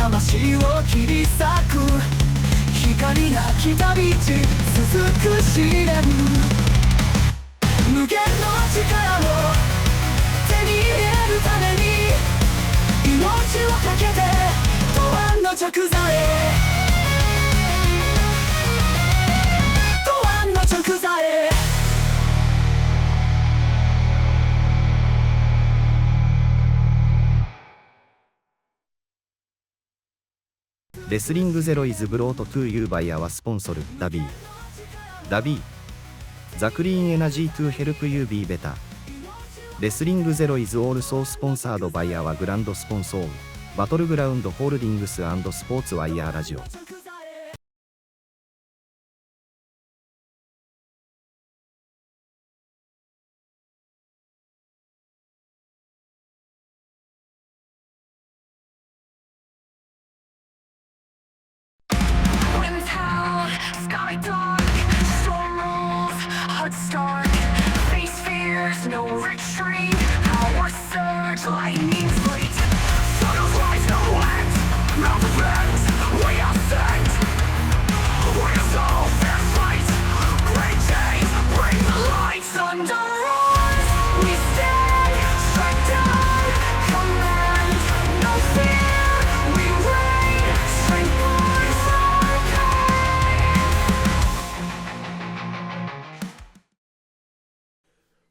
魂を切り裂く光なき旅路続く試練無限の力を手に入れるために命をかけて永遠の直座へ永遠の直座へレスリングゼロイズブロートトゥーユーバイアワスポンソルダビーザクリーンエナジートゥヘルプユービーベタレスリングゼロイズオールソースポンサードバイアワグランドスポンソーバトルグラウンドホールディングス&スポーツワイヤーラジオ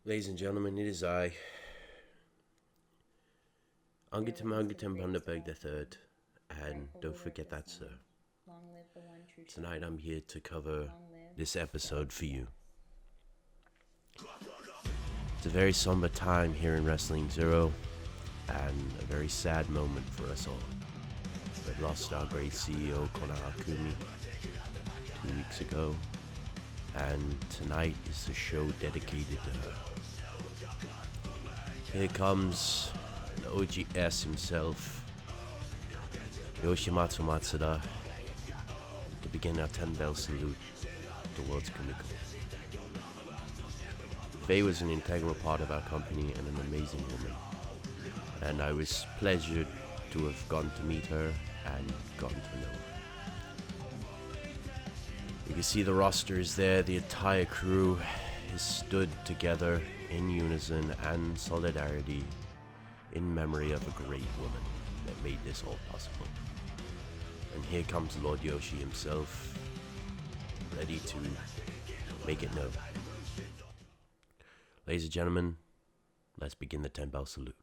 Ladies and gentlemen, it is I, Angitem Panderberg III, and don't forget that, sir. Tonight I'm here to cover this episode for you. It's a very somber time here in Wrestling XERO, and a very sad moment for us all. We lost our great CEO Konoha Kumi 2 weeks ago, and tonight is a show dedicated to her. Here comes the OGS himself, Yoshi Matsuda, to begin our 10-bell salute towards Kumiko. Faye was an integral part of our company and an amazing woman, and I was pleasured to have gone to meet her and gotten to know her. You can see the roster is there, the entire crew is stood together in unison and solidarity in memory of a great woman that made this all possible. And here comes Lord Yoshi himself, ready to make it known. Ladies and gentlemen, let's begin the 10-bell salute.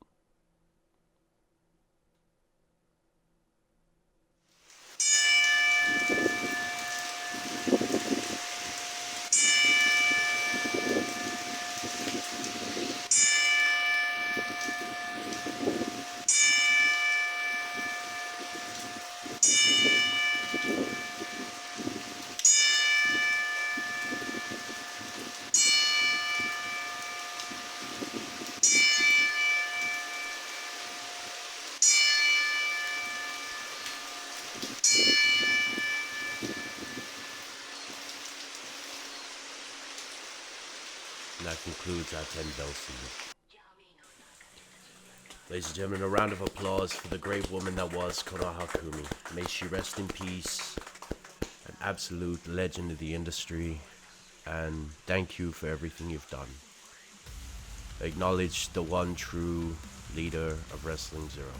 And that concludes our 10-bell salute. Ladies and gentlemen, a round of applause for the great woman that was Konoha Kumi. May she rest in peace, an absolute legend of the industry, and thank you for everything you've done. Acknowledge the one true leader of Wrestling XERO.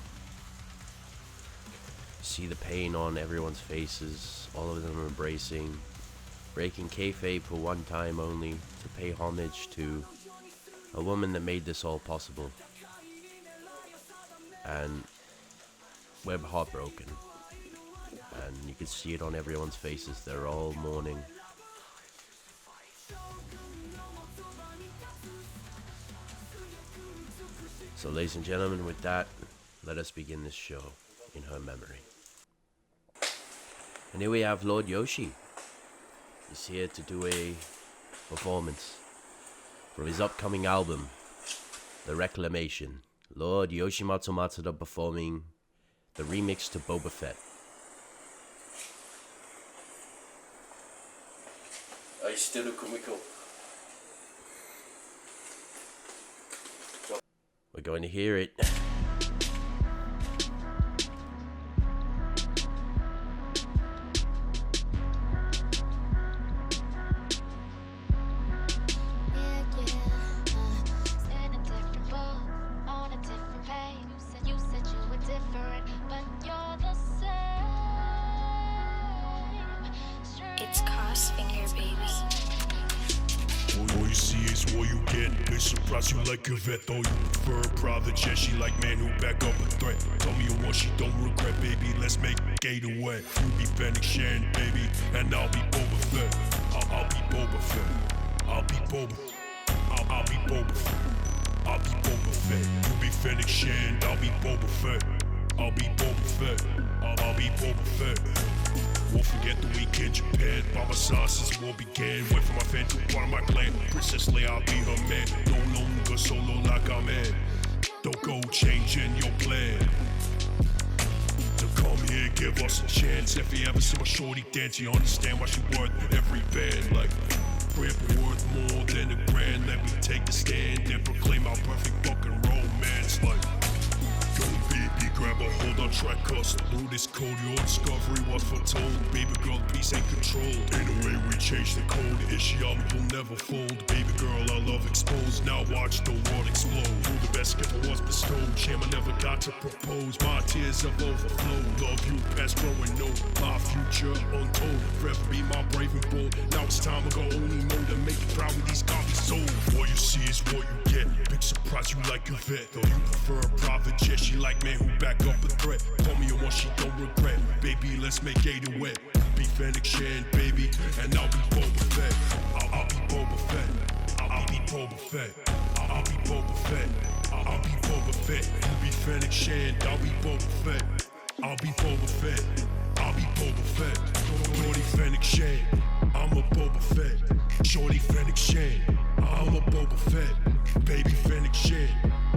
See the pain on everyone's faces, all of them embracing, breaking kayfabe for one time only to pay homage to a woman that made this all possible. And we're heartbroken, and you can see it on everyone's faces. They're all mourning. So ladies and gentlemen, with that, let us begin this show in her memory. And here we have Lord Yoshi. He's here to do a performance from his upcoming album, The Reclamation. Lord Yoshimatsu Matsuda performing the remix to Boba Fett. Are you still a Kumiko? We're going to hear it. is what you get. Big surprise, you like a vet, though you prefer a private jet. She like man who back up a threat. Tell me what she don't regret, baby. Let's make Gator wet. You be Fennec Shan, baby, and I'll be Boba Fett. I'll be Boba Fett. I'll be Boba. I'll be Boba Fett. I'll be Boba Fett. You be Fennec Shan, I'll be Boba Fett. I'll be Boba Fett. I'll be Boba Fett. Won't forget the week in Japan. By my side since war began. Went for my fan to part of my clan. Princess Leia, I'll be her man. No longer solo like I'm in. Don't go changing your plan. To come here, give us a chance. If you ever see my shorty dance, you understand why she worth every band. Like, we're worth more than a grand. Let me take a stand and proclaim our perfect fucking romance. Like, go baby, grab a hold on track us. Through this code, your discovery was foretold. Baby girl, peace and control. In a way, we changed the code. Ishiami will never fold. Baby girl, our love exposed. Now watch the world explode. Who the best gift was bestowed. Shame I never got to propose. My tears have overflowed. Love you, past growing no. My future untold. Forever be my brave and bold. Now it's time to go only know to make you proud with these copies sold. What you see is what you get. Big surprise, you like a vet. Though you prefer a private jet. She like man who back up a threat. Call me a one she don't regret. Baby, let's make Gator wet. Be Fennec Shan, baby, and I'll be Boba Fett. I'll be Boba Fett. I'll be Boba Fett. I'll be Boba Fett. I'll be Boba Fett. You be Fennec Shan, I'll be Boba Fett. I'll be Boba Fett. I'll be Boba Fett. Shorty Fennec Shan, I'm a Boba Fett. Shorty Fennec Shan, I'm a Boba Fett. Baby Fennec Shan,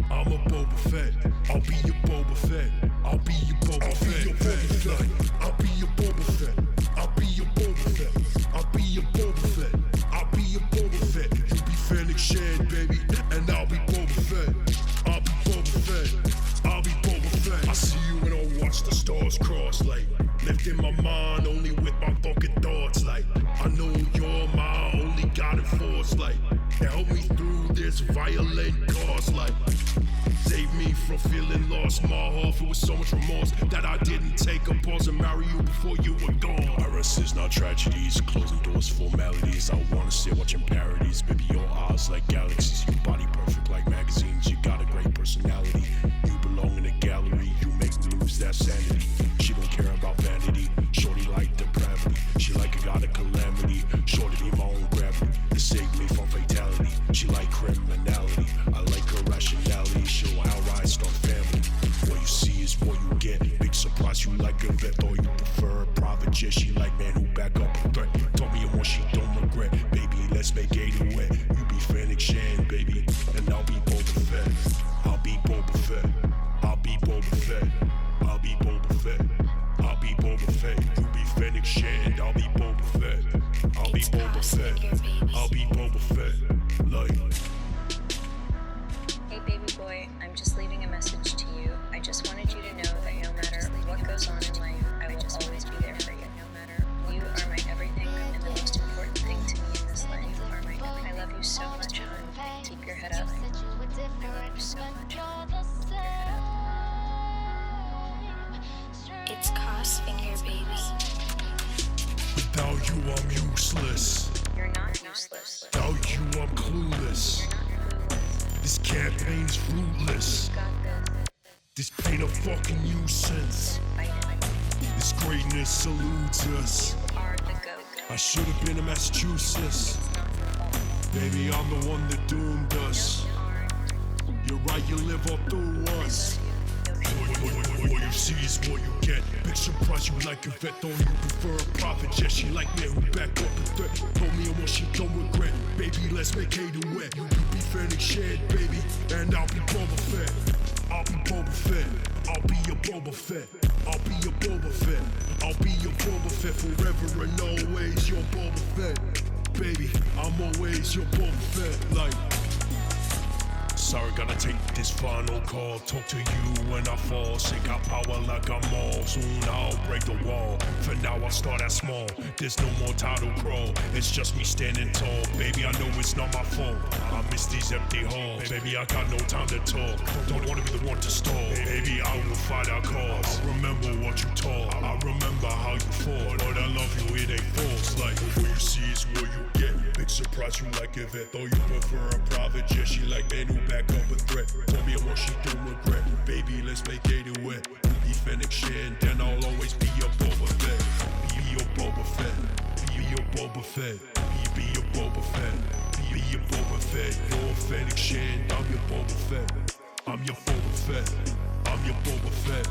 I'm a Boba Fett. I'll be your Boba Fett. I'll be your Boba Fett. I'll be your Boba Fett. I'll be your Boba Fett. I'll be your Boba Fett. I'll be your Boba Fett. You be Fennec Shan, baby, and I'll be Boba Fett. I'll be Boba Fett. I'll be Boba Fett. I see you and I'll watch the stars cross, like lifting my mind only with my fucking thoughts. Like I know you're my only guiding force. Like help me through this violent cause. Like save me from feeling lost. My heart filled with so much remorse that I didn't take a pause and marry you before you were gone. Iris is not tragedies, closing doors, formalities. I wanna sit watching parodies. Baby, your eyes like galaxies. You body perfect like magazines. You got a great personality. You belong in a gallery. You make me lose that sanity. She don't care about vanity. Shorty like depravity. She like a god of calamity. Shorty need my own gravity to save me from fatality. She like criminality. I like her rationality. She'll outright start family. What you see is what you get. Big surprise, you like a vet, or you prefer a private jet. She like man who back up a threat. Told me what she don't regret. Baby, let's make Gator wet. You be Fennec Shan, baby, and I'll be Boba Fett. I'll be Boba Fett. I'll be Boba Fett. I'll be Boba Fett. I'll be Boba Fett. You be Fennec Shan, I'll be Boba Fett. I'll be Boba Fett. I'll be Boba Fett. Like. Hey baby boy, I'm just leaving a message to you. I just wanted you to know that no matter what goes on in life, I will always be there for you. No matter, you are my everything and the most important thing to me in this life. You are my everything. I love you so much, hon. Keep your head up. I love you so much, hon. Keep your head up. It's Crossfinger, baby. Without you, I'm useless. You're not useless. Without you, I'm clueless. You're not clueless. This campaign's fruitless. You got this. This pain a fucking nuisance. Fight it. This greatness salutes us. You are the go-go. I should have been in Massachusetts. It's not your fault. Baby, I'm the one that doomed us. You aren't. You're right, you live all through us. What you see is what you get. Big surprise, you like a vet, though you prefer a private jet. She like man who back up a threat. Told me what she don't regret. Baby, let's make Gator wet. You be Fennec Shan, baby, and I'll be Boba Fett. I'll be Boba Fett. I'll be your Boba Fett. I'll be your Boba Fett. I'll be your Boba Fett forever and always. Your Boba Fett, baby. I'm always your Boba Fett. Like. Sorry, gotta take this final call. Talk to you when I fall. Shake out power like I'm all. Soon I'll break the wall. For now I'll start out small. There's no more title crawl. It's just me standing tall. Baby, I know it's not my fault. I miss these empty halls. Baby, I got no time to talk. Don't wanna be the one to stall. Baby, I will fight our cause. I remember what you taught. I remember how you fought. But I love you, it ain't false. Like what you see is what you get. Big surprise you like a vet. Though you prefer a private jet, she like men who back up a threat. Told me what she don't regret. Baby, let's make it a wet. Be Fennec Shan, then I'll always be your Boba Fett. Be your Boba Fett. Be your Boba Fett. Be your Boba Fett. Be your Boba Fett. You're Fennec Shan, I'm your Boba Fett. I'm your Boba Fett. I'm your Boba Fett.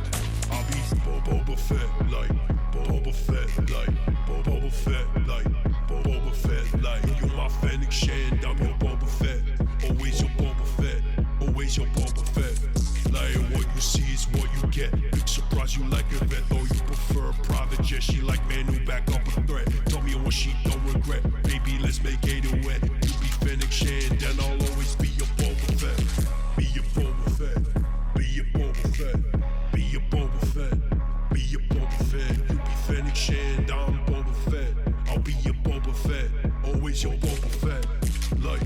I'll be Boba Fett like Boba Fett like Boba Fett like Boba Fett like you're my Fennec Shand, I'm your Boba Fett. Always your Boba Fett. Always your Boba Fett. Like what you see is what you get. Big surprise you like a vet. Though you prefer a private jet, she like men who back up a threat. Tell me what she don't regret. Baby, let's make it a wet. You be Fennec Shand, then I'll always be your Boba Fett. Be your Boba Fett. Be your Boba Fett. Be your Boba Fett. Be your Boba Fett. You be Fennec Shand, I'm Boba Fett. I'll be your Boba Fett. Always your Boba Fett. Like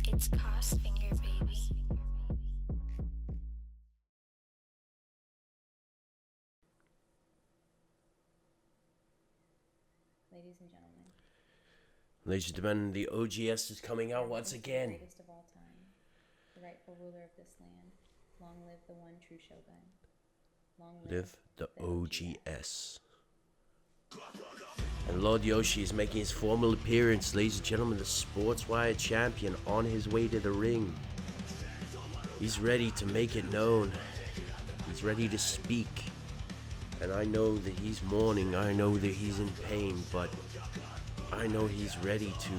It's cost finger, baby. Ladies and gentlemen, Ladies and gentlemen, the OGS is coming out once the again. greatest of all time, the rightful ruler of this land. Long live the one true shogun. Long Live the OGS. OGS. And Lord Yoshi is making his formal appearance, ladies and gentlemen, the Sports Wire champion on his way to the ring. He's ready to make it known. He's ready to speak. And I know that he's mourning, I know that he's in pain, but I know he's ready to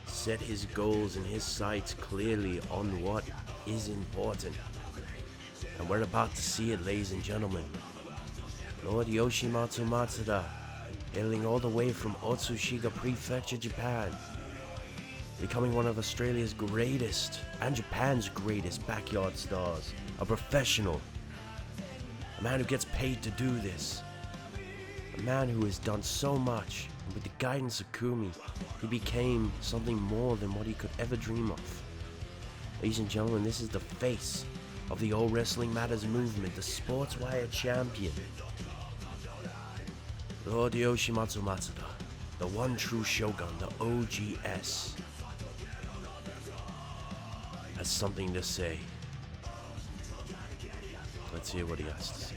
set his goals and his sights clearly on what is important. And we're about to see it, ladies and gentlemen. Lord Yoshimatsu Matsuda, hailing all the way from Otsushiga Prefecture, Japan, becoming one of Australia's greatest and Japan's greatest backyard stars, a professional, a man who gets paid to do this, a man who has done so much, and with the guidance of Kumi, he became something more than what he could ever dream of. Ladies and gentlemen, this is the face of the All Wrestling Matters movement, the Sports Wire champion, Lord Yoshimatsu Matsuda, the one true shogun, the OGS, has something to say. Let's hear what he has to say.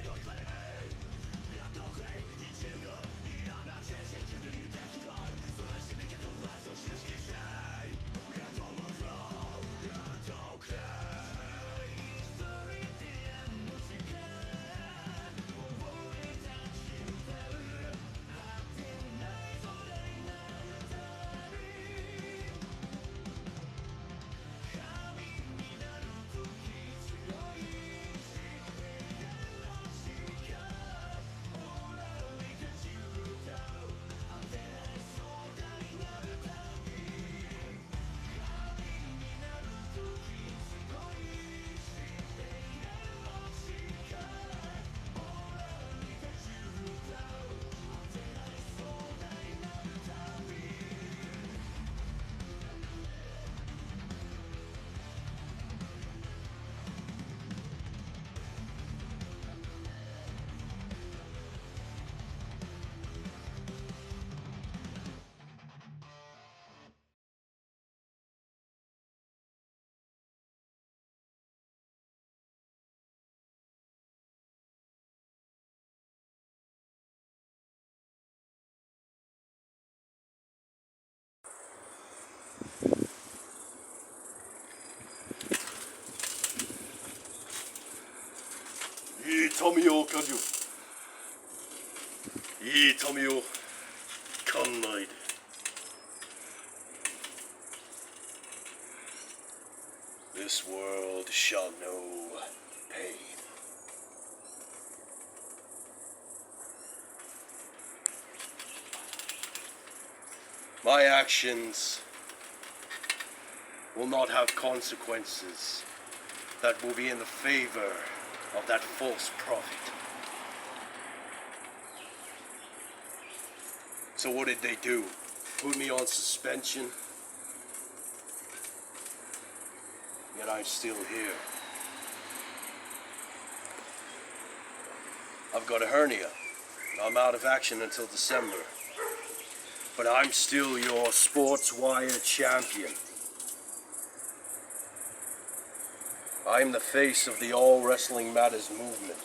This world shall know pain. My actions will not have consequences that will be in the favor of that false prophet. So what did they do? Put me on suspension? Yet I'm still here. I've got a hernia. I'm out of action until December. But I'm still your Sports Wire champion. I'm the face of the All Wrestling Matters movement.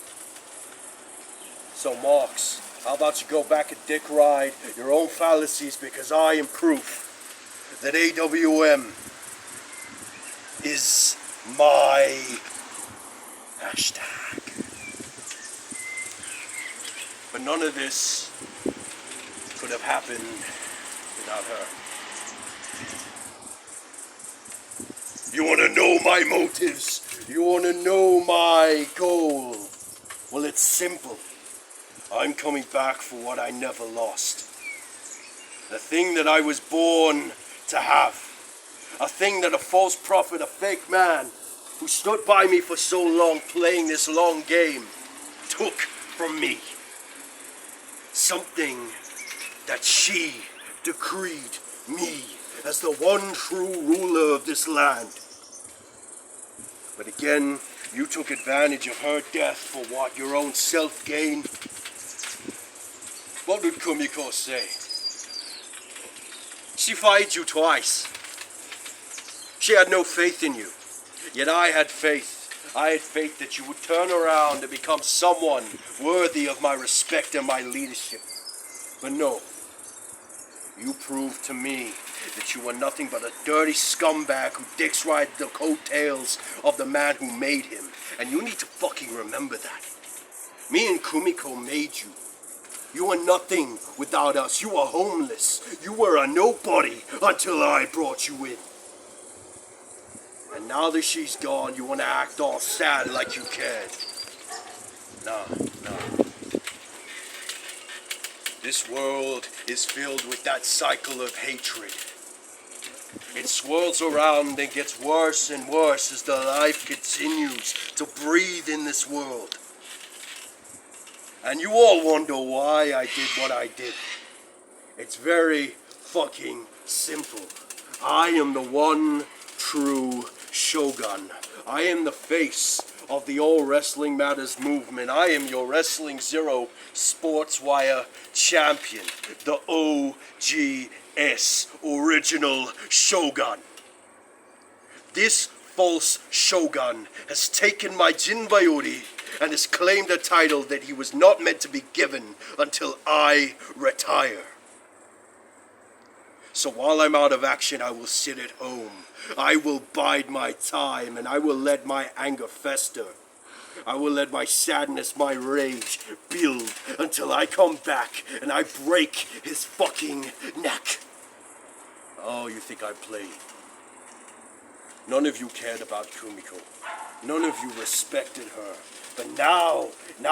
So Marks, how about you go back and dick ride your own fallacies, because I am proof that AWM is my hashtag. But none of this could have happened without her. You want to know my motives? You want to know my goal? Well, it's simple. I'm coming back for what I never lost. The thing that I was born to have. A thing that a false prophet, a fake man, who stood by me for so long playing this long game, took from me. Something that she decreed me as the one true ruler of this land. But again, you took advantage of her death for what? Your own self-gain? What did Kumiko say? She fired you twice. She had no faith in you. Yet I had faith. I had faith that you would turn around and become someone worthy of my respect and my leadership. But no. You proved to me that you were nothing but a dirty scumbag who dicks ride the coattails of the man who made him. And you need to fucking remember that. Me and Kumiko made you. You were nothing without us. You were homeless. You were a nobody until I brought you in. And now that she's gone, you want to act all sad like you cared. Nah. This world is filled with that cycle of hatred. It swirls around and gets worse and worse as the life continues to breathe in this world. And you all wonder why I did what I did. It's very fucking simple. I am the one true Shogun. I am the face of the All Wrestling Matters movement. I am your Wrestling XERO Sports Wire champion. The OGS, original Shogun. This false Shogun has taken my Jinbayori and has claimed a title that he was not meant to be given until I retire. So while I'm out of action, I will sit at home. I will bide my time, and I will let my anger fester. I will let my sadness, my rage build until I come back and I break his fucking neck. Oh, you think I played? None of you cared about Kumiko. None of you respected her. But now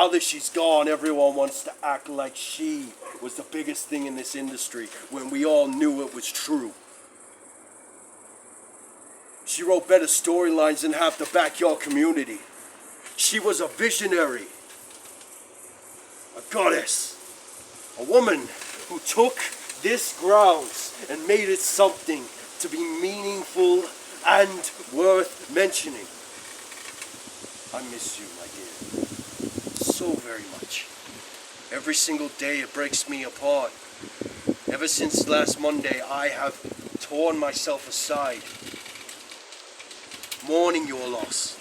that she's gone, everyone wants to act like she was the biggest thing in this industry when we all knew it was true. She wrote better storylines than half the backyard community. She was a visionary, a goddess, a woman who took this grounds and made it something to be meaningful and worth mentioning. I miss you, my dear, so very much. Every single day it breaks me apart. Ever since last Monday, I have torn myself aside, mourning your loss.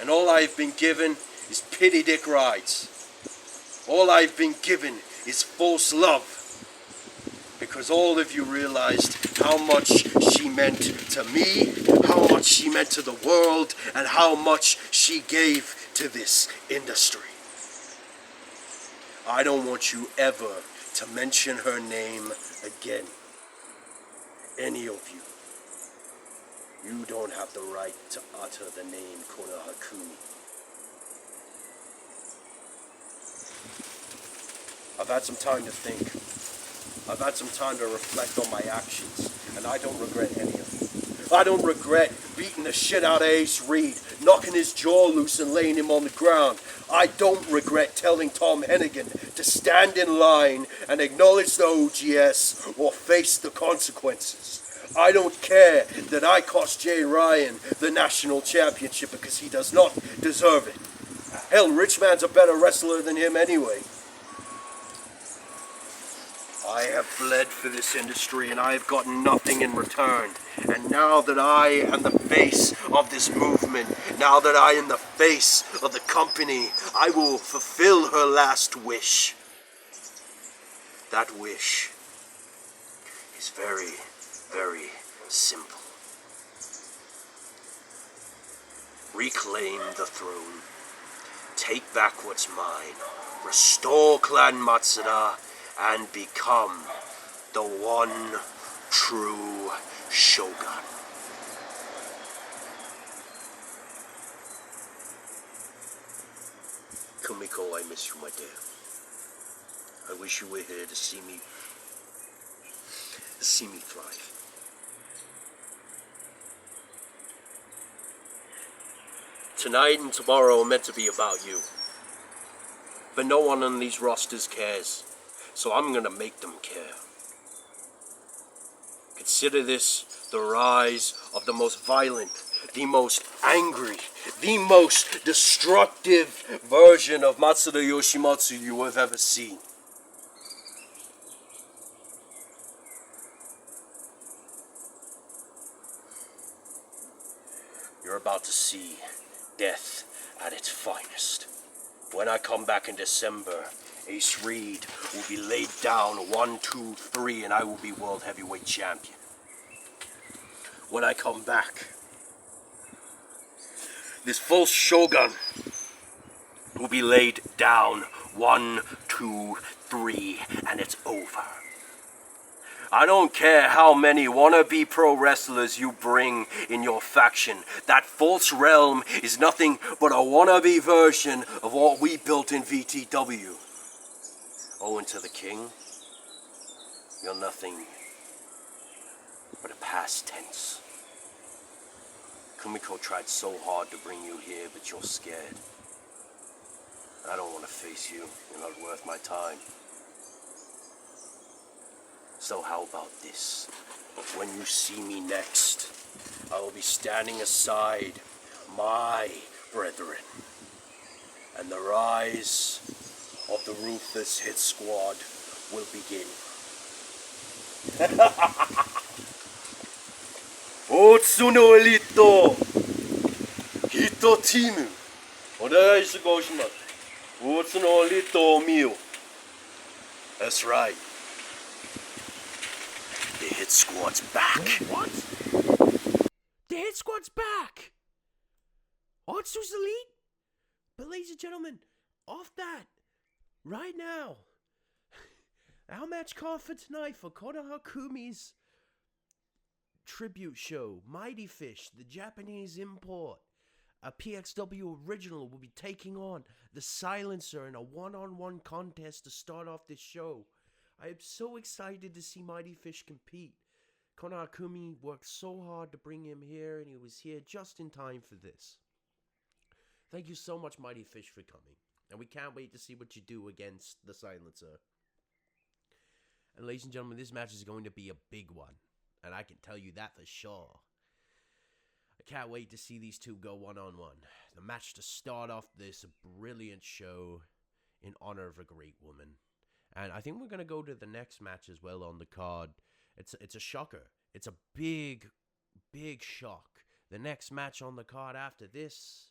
And all I've been given is pity dick rides. All I've been given is false love. Because all of you realized how much she meant to me, how much she meant to the world, and how much she gave to this industry. I don't want you ever to mention her name again. Any of you. You don't have the right to utter the name Konoha Kumi. I've had some time to think. I've had some time to reflect on my actions, and I don't regret any of them. I don't regret beating the shit out of Ace Reed, knocking his jaw loose and laying him on the ground. I don't regret telling Tom Hennigan to stand in line and acknowledge the OGS or face the consequences. I don't care that I cost Jay Ryan the national championship because he does not deserve it. Hell, Rich Man's a better wrestler than him anyway. I have bled for this industry and I have gotten nothing in return. And now that I am the face of this movement, now that I am the face of the company, I will fulfill her last wish. That wish is very, very simple. Reclaim the throne. Take back what's mine. Restore Clan Matsuda and become the one true Shogun. Kumiko, I miss you, my dear. I wish you were here to see me thrive. Tonight and tomorrow are meant to be about you. But no one on these rosters cares, so I'm gonna make them care. Consider this the rise of the most violent, the most angry, the most destructive version of Matsuda Yoshimatsu you have ever seen. You're about to see death at its finest. When I come back in December, Ace Reed will be laid down 1, 2, 3, and I will be World Heavyweight Champion. When I come back, this false Shogun will be laid down 1, 2, 3, and it's over. I don't care how many wannabe pro wrestlers you bring in your faction. That false realm is nothing but a wannabe version of what we built in VTW. Owing to the king, you're nothing but a past tense. Kumiko tried so hard to bring you here, but you're scared. I don't want to face you. You're not worth my time. So how about this? When you see me next, I will be standing aside my brethren. And the rise of the ruthless hit squad will begin. Otsuno Elito Hito Team. Onegai goshimasu. Otsuno Elito Mio. That's right. The hit squad's back. What? The hit squad's back! Otsu's elite? But ladies and gentlemen, off that, right now, our match card for tonight for Konoha Kumi's tribute show, Mighty Fish, the Japanese import, a PXW original, will be taking on the Silencer in a one-on-one contest to start off this show. I am so excited to see Mighty Fish compete. Konoha Kumi worked so hard to bring him here, and he was here just in time for this. Thank you so much, Mighty Fish, for coming. And we can't wait to see what you do against the Silencer. And ladies and gentlemen, this match is going to be a big one. And I can tell you that for sure. I can't wait to see these two go one-on-one. The match to start off this brilliant show in honor of a great woman. And I think we're going to go to the next match as well on the card. It's a shocker. It's a big, big shock. The next match on the card after this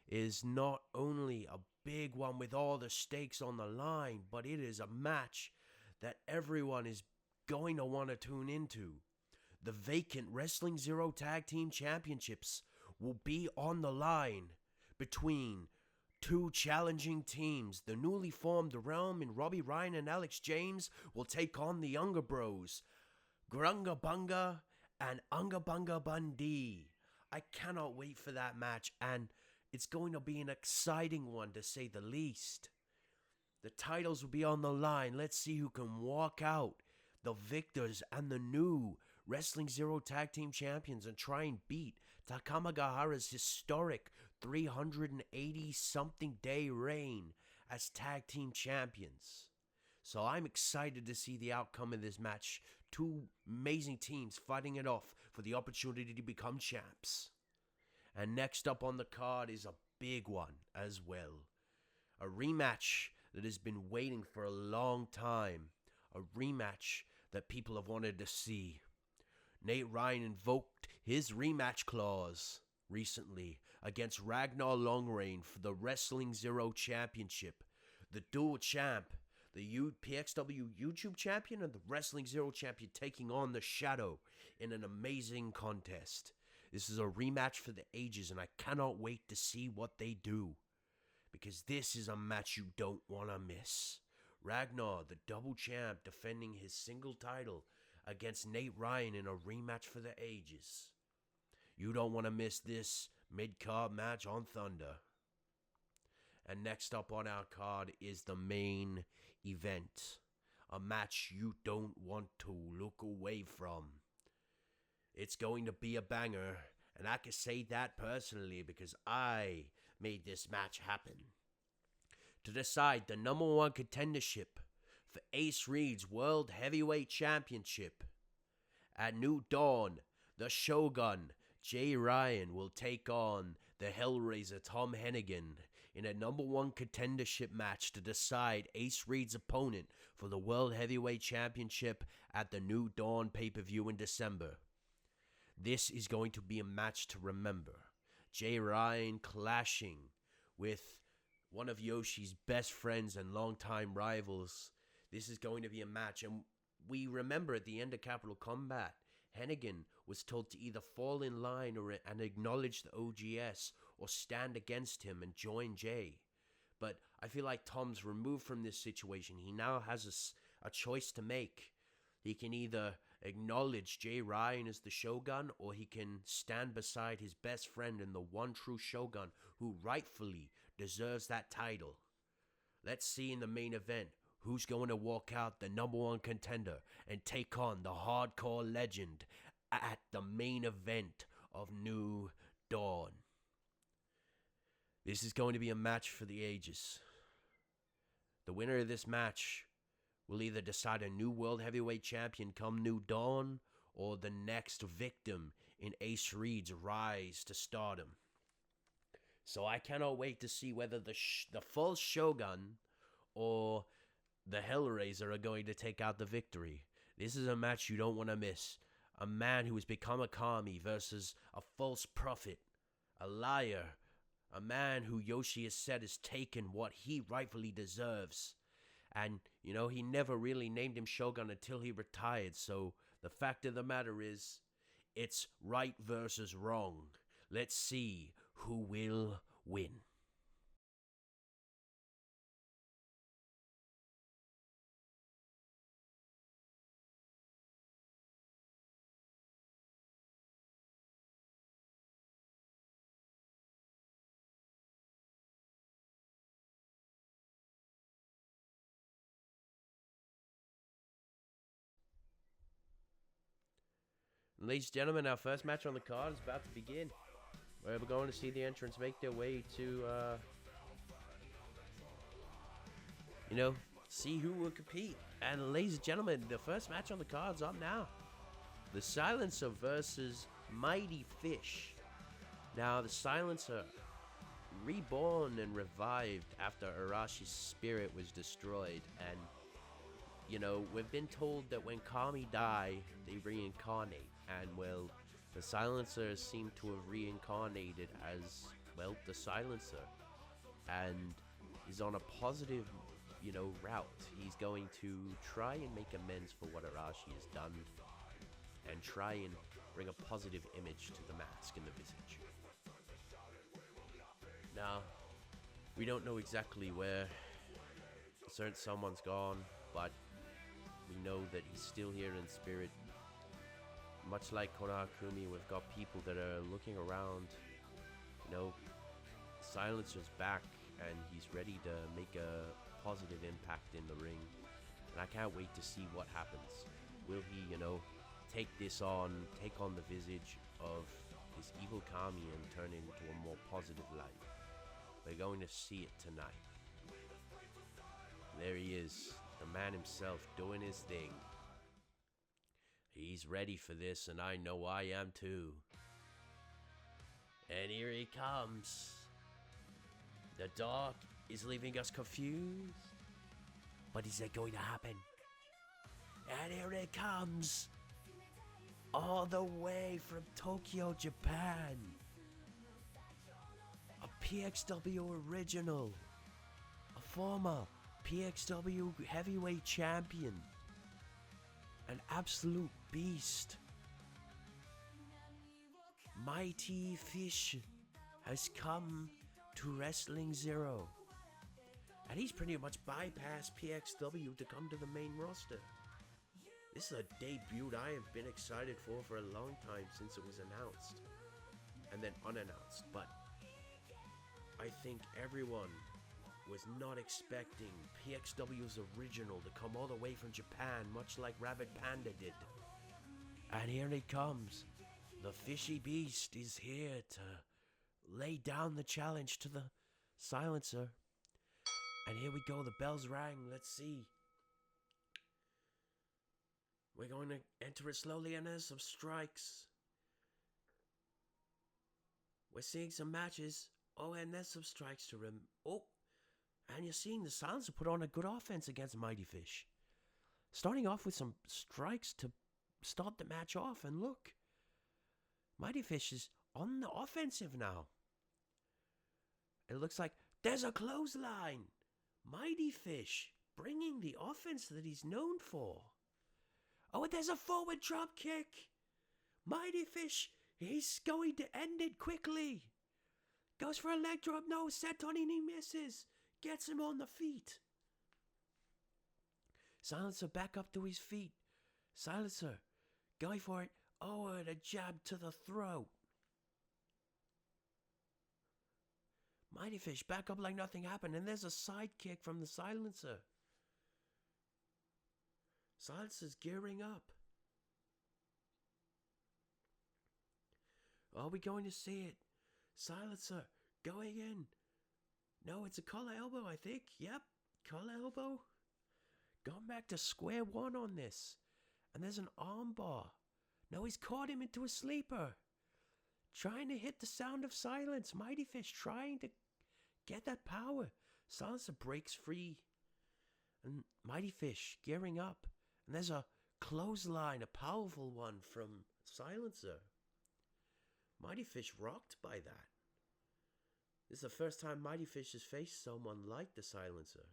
is not only a big one with all the stakes on the line, but it is a match that everyone is going to want to tune into. The vacant Wrestling XERO Tag Team Championships will be on the line between two challenging teams. The newly formed The Realm and Robbie Ryan and Alex James will take on the Younger Bros, Grunga Bunga and Unga Bunga Bundy. I cannot wait for that match, and it's going to be an exciting one to say the least. The titles will be on the line. Let's see who can walk out the victors and the new Wrestling XERO Tag Team Champions and try and beat Takamagahara's historic 380-something day reign as Tag Team Champions. So I'm excited to see the outcome of this match. Two amazing teams fighting it off for the opportunity to become champs. And next up on the card is a big one as well. A rematch that has been waiting for a long time. A rematch that people have wanted to see. Nate Ryan invoked his rematch clause recently against Ragnar Longreign for the Wrestling XERO Championship. The dual champ, the PXW YouTube champion and the Wrestling XERO champion taking on the Shadow in an amazing contest. This is a rematch for the ages, and I cannot wait to see what they do, because this is a match you don't want to miss. Ragnar, the double champ, defending his single title against Nate Ryan in a rematch for the ages. You don't want to miss this mid-card match on Thunder. And next up on our card is the main event. A match you don't want to look away from. It's going to be a banger, and I can say that personally because I made this match happen. To decide the number one contendership for Ace Reed's World Heavyweight Championship. At New Dawn, the Shogun, Jay Ryan, will take on the Hellraiser, Tom Hennigan, in a number one contendership match to decide Ace Reed's opponent for the World Heavyweight Championship at the New Dawn pay-per-view in December. This is going to be a match to remember. Jay Ryan clashing with one of Yoshi's best friends and longtime rivals. This is going to be a match, and we remember at the end of Capital Combat, Hennigan was told to either fall in line and acknowledge the OGS or stand against him and join Jay. But I feel like Tom's removed from this situation. He now has a choice to make. He can either acknowledge Jay Ryan as the Shogun, or he can stand beside his best friend and the one true Shogun who rightfully deserves that title. Let's see in the main event who's going to walk out the number one contender and take on the hardcore legend at the main event of New Dawn. This is going to be a match for the ages. The winner of this match will either decide a new World Heavyweight Champion come New Dawn, or the next victim in Ace Reed's rise to stardom. So I cannot wait to see whether the false Shogun or the Hellraiser are going to take out the victory. This is a match you don't want to miss. A man who has become a kami versus a false prophet, a liar, a man who Yoshi has said has taken what he rightfully deserves. And, you know, he never really named him Shogun until he retired. So the fact of the matter is, it's right versus wrong. Let's see who will win. Ladies and gentlemen, our first match on the card is about to begin. We're going to see the entrants make their way to, see who will compete. And ladies and gentlemen, the first match on the card's up now. The Silencer versus Mighty Fish. Now, the Silencer, reborn and revived after Arashi's spirit was destroyed, and you know, we've been told that when kami die, they reincarnate. And, well, the Silencer seem to have reincarnated as, well, the Silencer. And is on a positive, route. He's going to try and make amends for what Arashi has done. And try and bring a positive image to the mask and the visage. Now, we don't know exactly where certain someone's gone, but we know that he's still here in spirit. Much like Konoha Kumi, we've got people that are looking around. Silencer's back, and he's ready to make a positive impact in the ring. And I can't wait to see what happens. Will he, take on the visage of his evil kami and turn it into a more positive light? We're going to see it tonight. There he is, the man himself doing his thing. He's ready for this, and I know I am too. And here he comes. The dark is leaving us confused. But is that going to happen? And here it comes. All the way from Tokyo, Japan. A PXW original. A former PXW heavyweight champion. An absolute beast. Mighty Fish has come to Wrestling XERO. And he's pretty much bypassed PXW to come to the main roster. This is a debut I have been excited for a long time since it was announced. And then unannounced. But I think everyone was not expecting PXW's original to come all the way from Japan, much like Rabbit Panda did. And here he comes. The Fishy Beast is here to lay down the challenge to the Silencer. And here we go, the bells rang, let's see. We're going to enter it slowly, and there's some strikes. We're seeing some matches. Oh, and there's some strikes to him. Oh, and you're seeing the Silencer put on a good offense against Mighty Fish. Starting off with some strikes to start the match off, and look. Mighty Fish is on the offensive now. It looks like there's a clothesline. Mighty Fish bringing the offense that he's known for. Oh, and there's a forward drop kick. Mighty Fish, he's going to end it quickly. Goes for a leg drop. No, Senton, and he misses. Gets him on the feet. Silencer back up to his feet. Silencer going for it. Oh, and a jab to the throat. Mighty Fish back up like nothing happened. And there's a side kick from the Silencer. Silencer's gearing up. Are we going to see it? Silencer going in. No, it's a collar elbow, I think. Yep, collar elbow. Going back to square one on this. And there's an arm bar. No, he's caught him into a sleeper. Trying to hit the sound of silence. Mighty Fish trying to get that power. Silencer breaks free. And Mighty Fish gearing up. And there's a clothesline, a powerful one from Silencer. Mighty Fish rocked by that. This is the first time Mighty Fish has faced someone like the Silencer.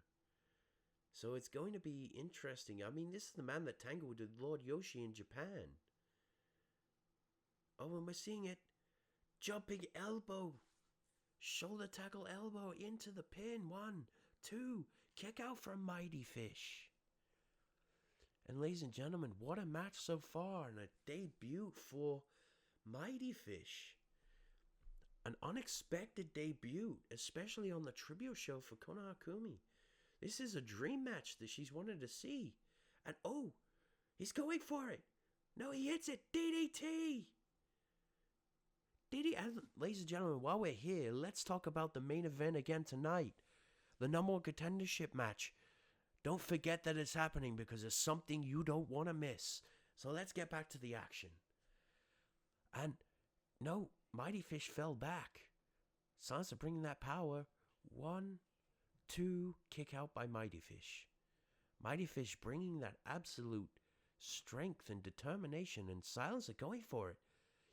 So it's going to be interesting. I mean, this is the man that tangled with Lord Yoshi in Japan. Oh, and we're seeing it. Jumping elbow. Shoulder tackle elbow into the pin. 1, 2. Kick out from Mighty Fish. And ladies and gentlemen, what a match so far. And a debut for Mighty Fish. An unexpected debut, especially on the tribute show for Konoha Kumi. This is a dream match that she's wanted to see. And oh, he's going for it. No, he hits it. DDT. And ladies and gentlemen, while we're here, let's talk about the main event again tonight. The number one contendership match. Don't forget that it's happening because it's something you don't want to miss. So let's get back to the action. And no, Mighty Fish fell back. Sansa bringing that power. 1, 2, kick out by Mighty Fish. Mighty Fish bringing that absolute strength and determination, and Silencer going for it.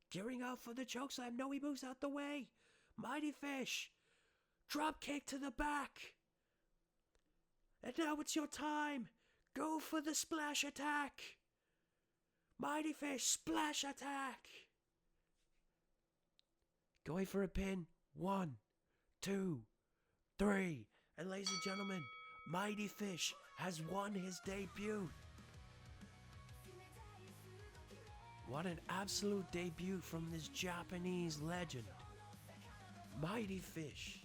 Gearing out for the chokeslam. No, he moves out the way. Mighty Fish. Drop kick to the back. And now it's your time. Go for the splash attack. Mighty Fish, splash attack. Going for a pin. 1, 2, 3. And ladies and gentlemen, Mighty Fish has won his debut. What an absolute debut from this Japanese legend. Mighty Fish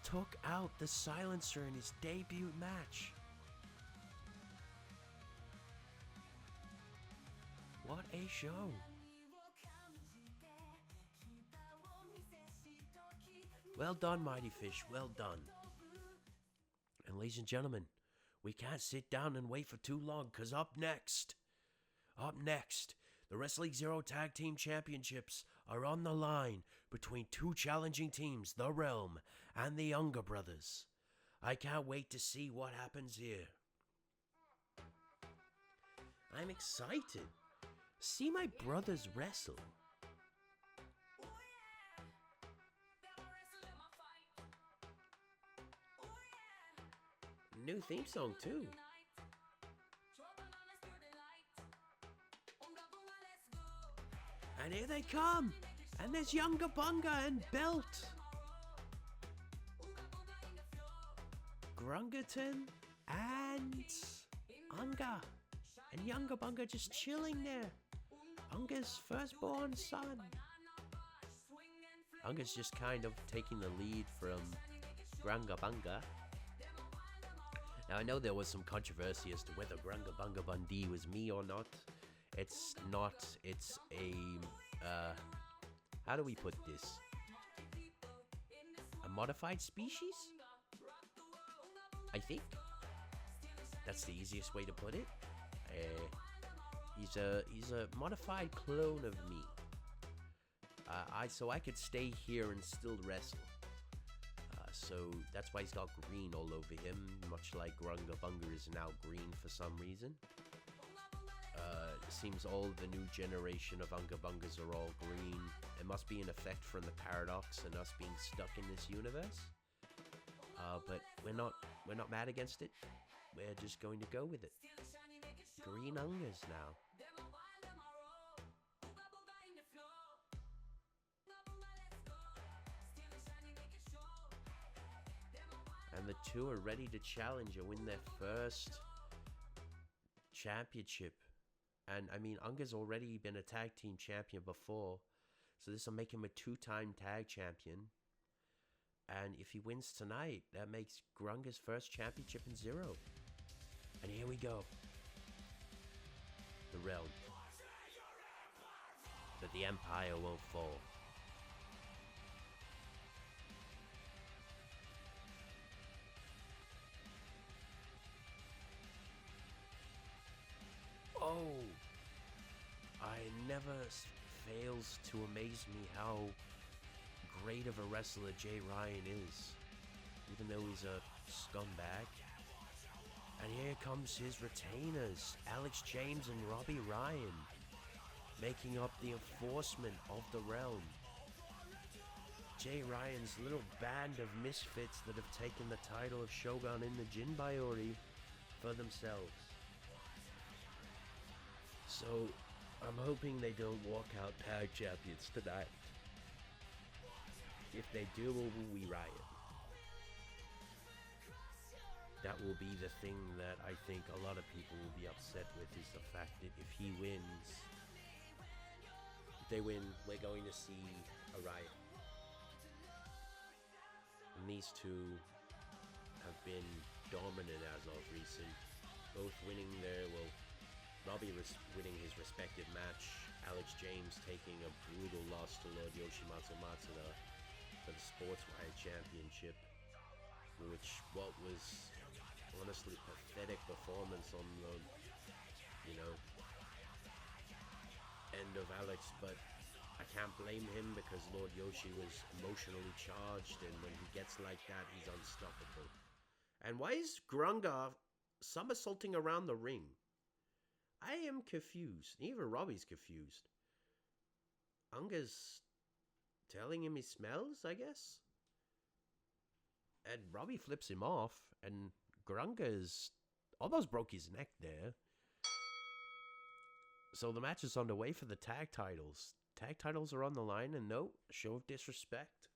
took out the Silencer in his debut match. What a show. Well done, Mighty Fish, well done. And ladies and gentlemen, we can't sit down and wait for too long, because up next, the Wrestling XERO Tag Team Championships are on the line between two challenging teams, the Realm and the Younger Brothers. I can't wait to see what happens here. I'm excited. See my brothers wrestle. New theme song too. And here they come. And there's Younger Bunga and Belt. Grungerton and Unga. And Younger Bunga just chilling there. Unga's firstborn son. Unga's just kind of taking the lead from Grunga Bunga. Now I know there was some controversy as to whether Grunga Bunga Bundy was me or not. It's not. It's a how do we put this? A modified species? I think that's the easiest way to put it. He's a modified clone of me. So I could stay here and still wrestle. So that's why he's got green all over him, much like Grunga Bunga is now green for some reason. It seems all the new generation of Unga Bungas are all green. It must be an effect from the paradox and us being stuck in this universe. But we're not mad against it. We're just going to go with it. Green Ungas now. And the two are ready to challenge and win their first championship. And I mean, Unga's already been a tag team champion before, so this will make him a 2-time tag champion. And if he wins tonight, that makes Grunga's first championship in Zero. And here we go. The Realm. But the Empire won't fall. Oh, I never fails to amaze me how great of a wrestler Jay Ryan is, even though he's a scumbag. And here comes his retainers, Alex James and Robbie Ryan, making up the enforcement of the Realm. Jay Ryan's little band of misfits that have taken the title of Shogun in the Jinbaiori for themselves. So, I'm hoping they don't walk out tag champions tonight. If they do, we riot. That will be the thing that I think a lot of people will be upset with, is the fact that if he wins, if they win, we're going to see a riot. And these two have been dominant as of recent, both winning their, Robbie winning his respective match, Alex James taking a brutal loss to Lord Yoshimatsu Matsuda for the Sportswide Championship, which what was honestly pathetic performance on the, end of Alex, but I can't blame him because Lord Yoshi was emotionally charged, and when he gets like that, he's unstoppable. And why is Grunga somersaulting around the ring? I am confused. Even Robbie's confused. Unga's telling him he smells, I guess? And Robbie flips him off, and Grunga's almost broke his neck there. So the match is underway for the tag titles. Tag titles are on the line, and no, show of disrespect.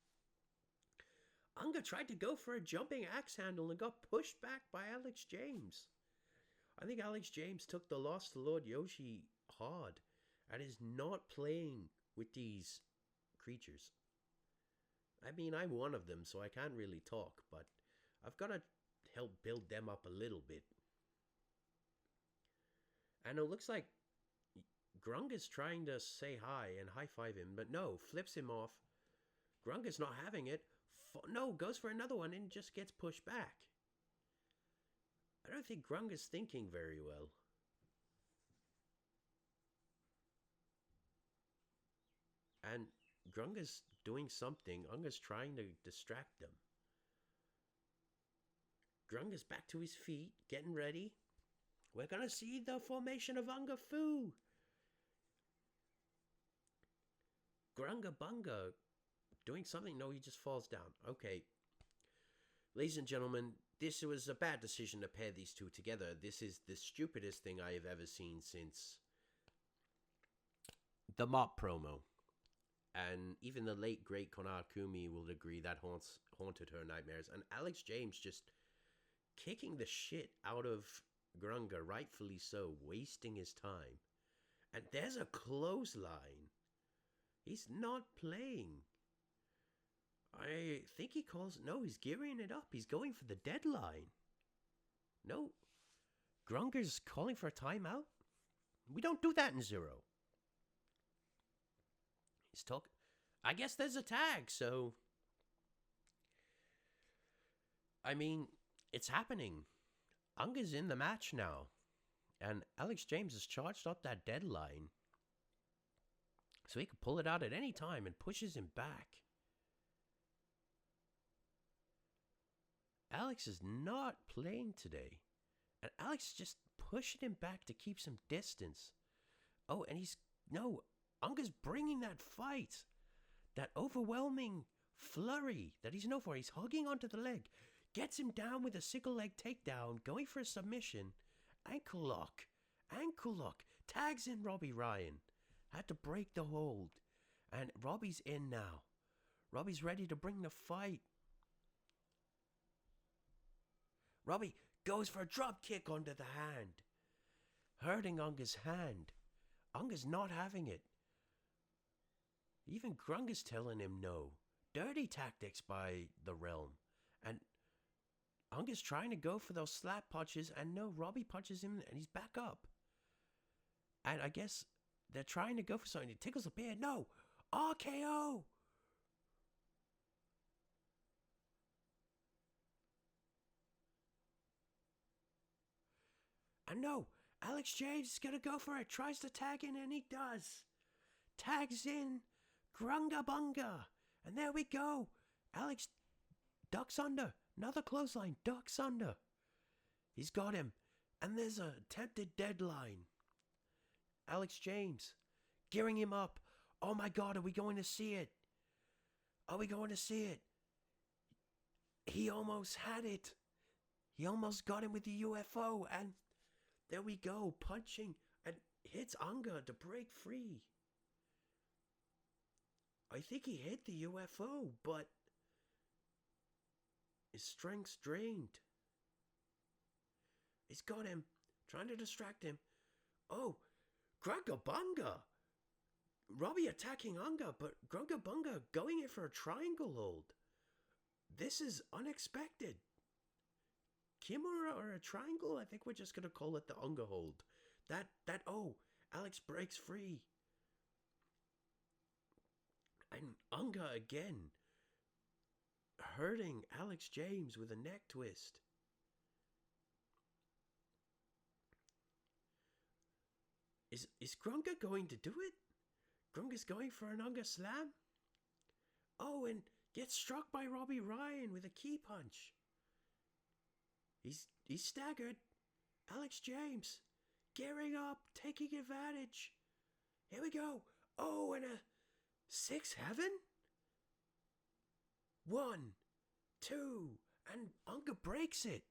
Unga tried to go for a jumping axe handle and got pushed back by Alex James. I think Alex James took the loss to Lord Yoshi hard and is not playing with these creatures. I mean, I'm one of them, so I can't really talk, but I've got to help build them up a little bit. And it looks like Grunga's trying to say hi and high-five him, but no, flips him off. Grunga's not having it. No, goes for another one and just gets pushed back. I don't think Grunga's thinking very well. And Grunga's doing something. Unga's trying to distract them. Grunga's back to his feet, getting ready. We're going to see the formation of Unga Fu. Grunga Bunga doing something? No, he just falls down. Okay. Ladies and gentlemen, this was a bad decision to pair these two together. This is the stupidest thing I have ever seen since the Mop promo. And even the late, great Konoha Kumi will agree that haunted her nightmares. And Alex James just kicking the shit out of Grunga, rightfully so, wasting his time. And there's a clothesline. He's not playing. I think he calls... No, he's gearing it up. He's going for the deadline. No. Grunga's calling for a timeout? We don't do that in Zero. He's talking... I guess there's a tag, so... I mean, it's happening. Unga's in the match now. And Alex James has charged up that deadline. So he can pull it out at any time and pushes him back. Alex is not playing today. And Alex is just pushing him back to keep some distance. Oh, and he's... No, Unga's bringing that fight. That overwhelming flurry that he's known for. He's hugging onto the leg. Gets him down with a single leg takedown. Going for a submission. Ankle lock. Ankle lock. Tags in Robbie Ryan. Had to break the hold. And Robbie's in now. Robbie's ready to bring the fight. Robbie goes for a drop kick under the hand. Hurting Unga's hand. Unga's not having it. Even Grunga's telling him no. Dirty tactics by the Realm. And Unga's trying to go for those slap punches. And no, Robbie punches him and he's back up. And I guess they're trying to go for something. He tickles the beard. No! RKO! And no, Alex James is going to go for it. Tries to tag in and he does. Tags in Grunga Bunga. And there we go. Alex ducks under. Another clothesline. Ducks under. He's got him. And there's a attempted deadline. Alex James gearing him up. Oh my God, are we going to see it? Are we going to see it? He almost had it. He almost got him with the UFO. And there we go, punching. And hits Unga to break free. I think he hit the UFO, but his strength's drained. He's got him, trying to distract him. Oh, Grunga Bunga. Robbie attacking Unga, but Grunga Bunga going in for a triangle hold. This is unexpected. Kimura or a triangle? I think we're just going to call it the Unga hold. Oh, Alex breaks free. And Unga again. Hurting Alex James with a neck twist. Is Grunga going to do it? Grunga's going for an Unga slam? Oh, and gets struck by Robbie Ryan with a key punch. He's staggered. Alex James gearing up, taking advantage. Here we go. Oh, and a 6 heaven? 1, 2, and Unga breaks it.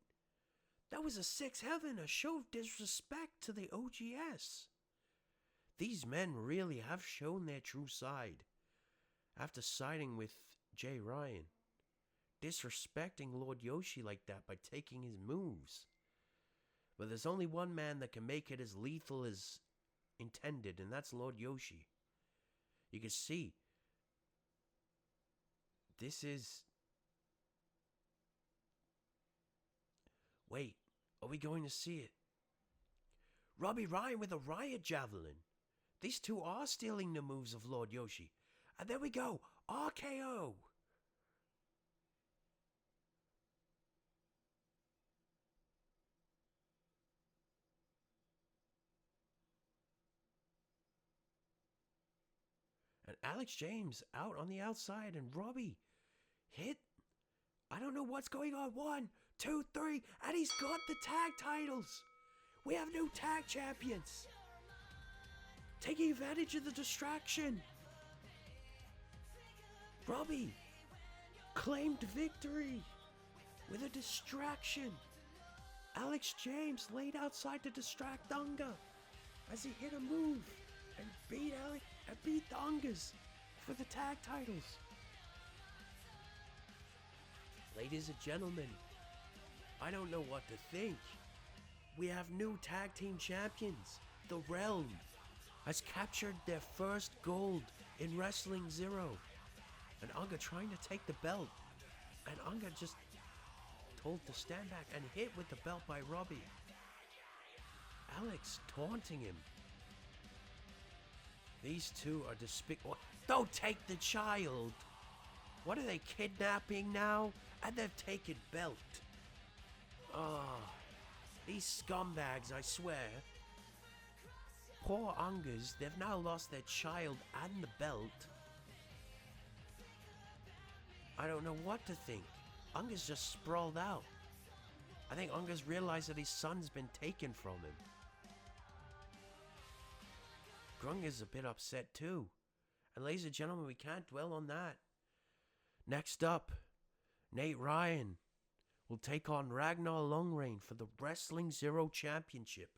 That was a 6 heaven, a show of disrespect to the OGS. These men really have shown their true side after siding with Jay Ryan. Disrespecting Lord Yoshi like that by taking his moves. But there's only one man that can make it as lethal as intended, and that's Lord Yoshi. You can see, this is... Wait, are we going to see it? Robbie Ryan with a riot javelin. These two are stealing the moves of Lord Yoshi. And there we go, RKO. And Alex James out on the outside, and Robbie hit. I don't know what's going on. 1, 2, 3, and he's got the tag titles. We have new tag champions. Taking advantage of the distraction. Robbie claimed victory with a distraction. Alex James laid outside to distract Unga as he hit a move and beat the Ungas for the tag titles. Ladies and gentlemen, I don't know what to think. We have new tag team champions. The Realm has captured their first gold in Wrestling XERO. And Unga trying to take the belt. And Unga just told to stand back and hit with the belt by Robbie. Alex taunting him. These two are despicable. Don't take the child. What are they, kidnapping now? And they've taken belt. Oh, these scumbags, I swear. Poor Ungas, they've now lost their child and the belt. I don't know what to think. Unga's just sprawled out. I think Unga's realized that his son's been taken from him. Grunga's a bit upset too. And ladies and gentlemen, we can't dwell on that. Next up, Nate Ryan will take on Ragnar Longreign for the Wrestling XERO Championship.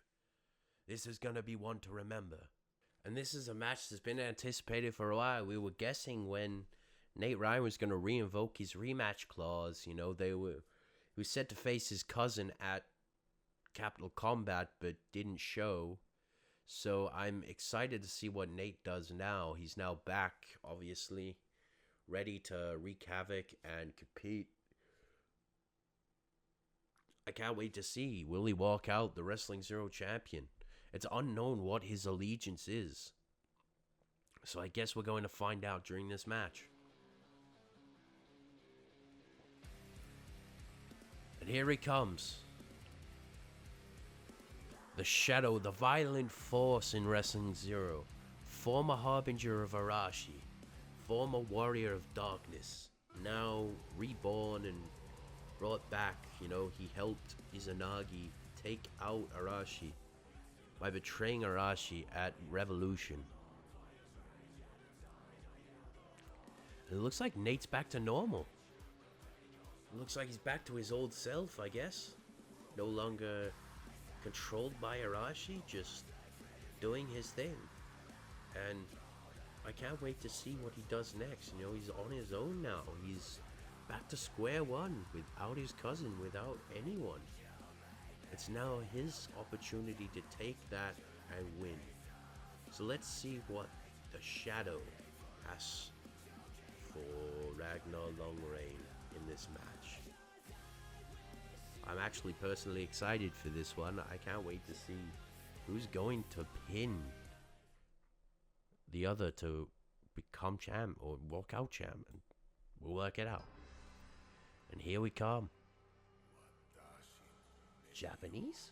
This is going to be one to remember. And this is a match that's been anticipated for a while. We were guessing when Nate Ryan was going to re-invoke his rematch clause. You know, he was set to face his cousin at Capital Combat, but didn't show. So I'm excited to see what Nate does now. He's now back, obviously, ready to wreak havoc and compete. I can't wait to see. Will he walk out the Wrestling XERO champion? It's unknown what his allegiance is. So I guess we're going to find out during this match. And here he comes. The Shadow, the violent force in Wrestling XERO. Former Harbinger of Arashi. Former Warrior of Darkness. Now reborn and brought back. You know, he helped Izanagi take out Arashi by betraying Arashi at Revolution. And it looks like Nate's back to normal. It looks like he's back to his old self, I guess. No longer controlled by Arashi, just doing his thing. And I can't wait to see what he does next. You know, he's on his own now. He's back to square one, without his cousin, without anyone. It's now his opportunity to take that and win. So let's see what the Shadow has for Ragnar Longreign in this match. I'm actually personally excited for this one. I can't wait to see who's going to pin the other to become champ or walk out champ, and we'll work it out. And here we come. Japanese?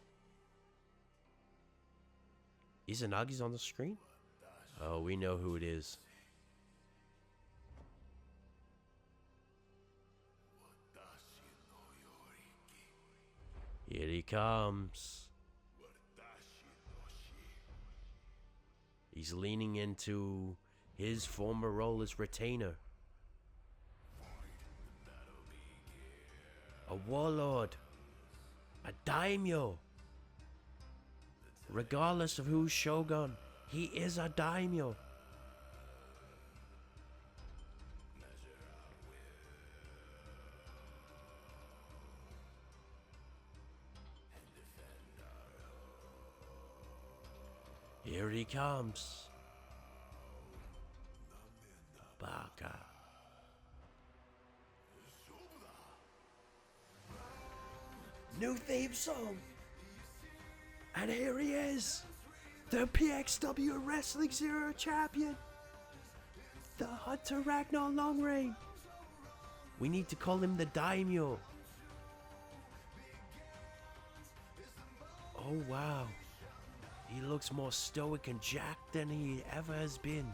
Izanagi's on the screen? Oh, we know who it is. Here he comes. He's leaning into his former role as retainer. A warlord. A daimyo. Regardless of who's shogun, he is a daimyo. Here he comes. Baka. New theme song. And here he is. The PXW Wrestling XERO champion. The Hunter Ragnar Longreign. We need to call him the Daimyo. Oh wow. He looks more stoic and jacked than he ever has been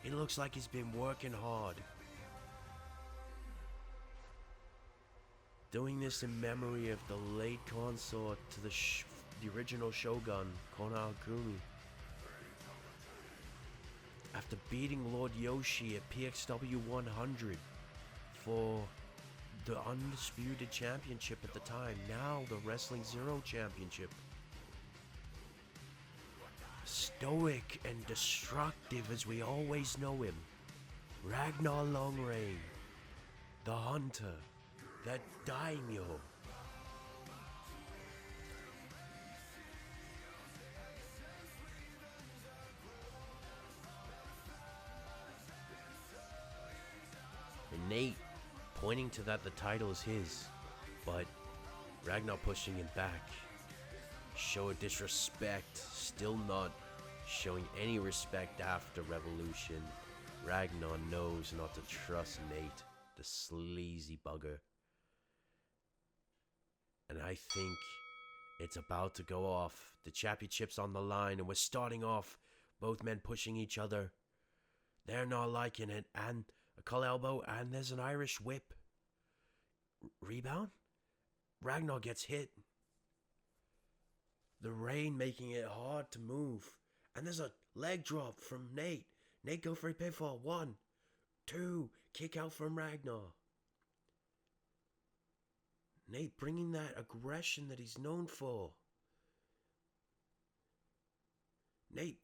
He looks like he's been working hard. Doing this in memory of the late consort to the original shogun, Konoha Kumi. After beating Lord Yoshi at PXW 100 for the undisputed championship at the time, now the Wrestling XERO championship. Stoic and destructive as we always know him, Ragnar Longreign, the hunter, that daimyo. And Nate pointing to that the title is his, but Ragnar pushing him back. Show of disrespect, still not showing any respect after Revolution. Ragnar knows not to trust Nate, the sleazy bugger. And I think it's about to go off. The championship's on the line and we're starting off. Both men pushing each other. They're not liking it. And a collar elbow and there's an Irish whip. Rebound? Ragnar gets hit. The rain making it hard to move. And there's a leg drop from Nate. Nate go for a pinfall. 1, 2, kick out from Ragnar. Nate bringing that aggression that he's known for. Nate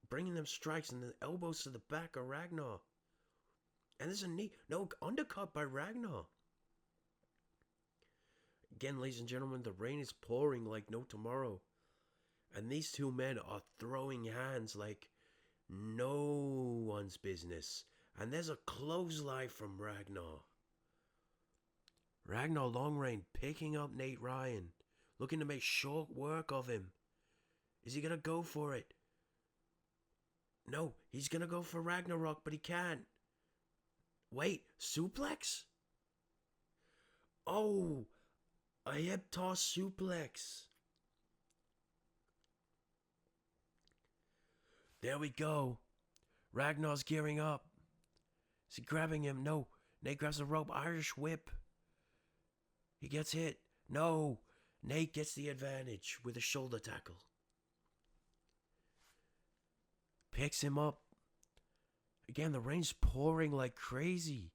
bringing them strikes and the elbows to the back of Ragnar. And there's a knee, no, undercut by Ragnar. Again, ladies and gentlemen, the rain is pouring like no tomorrow. And these two men are throwing hands like no one's business. And there's a clothesline from Ragnar. Ragnar Longreign picking up Nate Ryan, looking to make short work of him. Is he going to go for it? No, he's going to go for Ragnarok, but he can't. Wait, suplex? Oh, a hip toss suplex. There we go. Ragnar's gearing up. Is he grabbing him? No. Nate grabs the rope. Irish whip. He gets hit. No. Nate gets the advantage with a shoulder tackle. Picks him up. Again, the rain's pouring like crazy.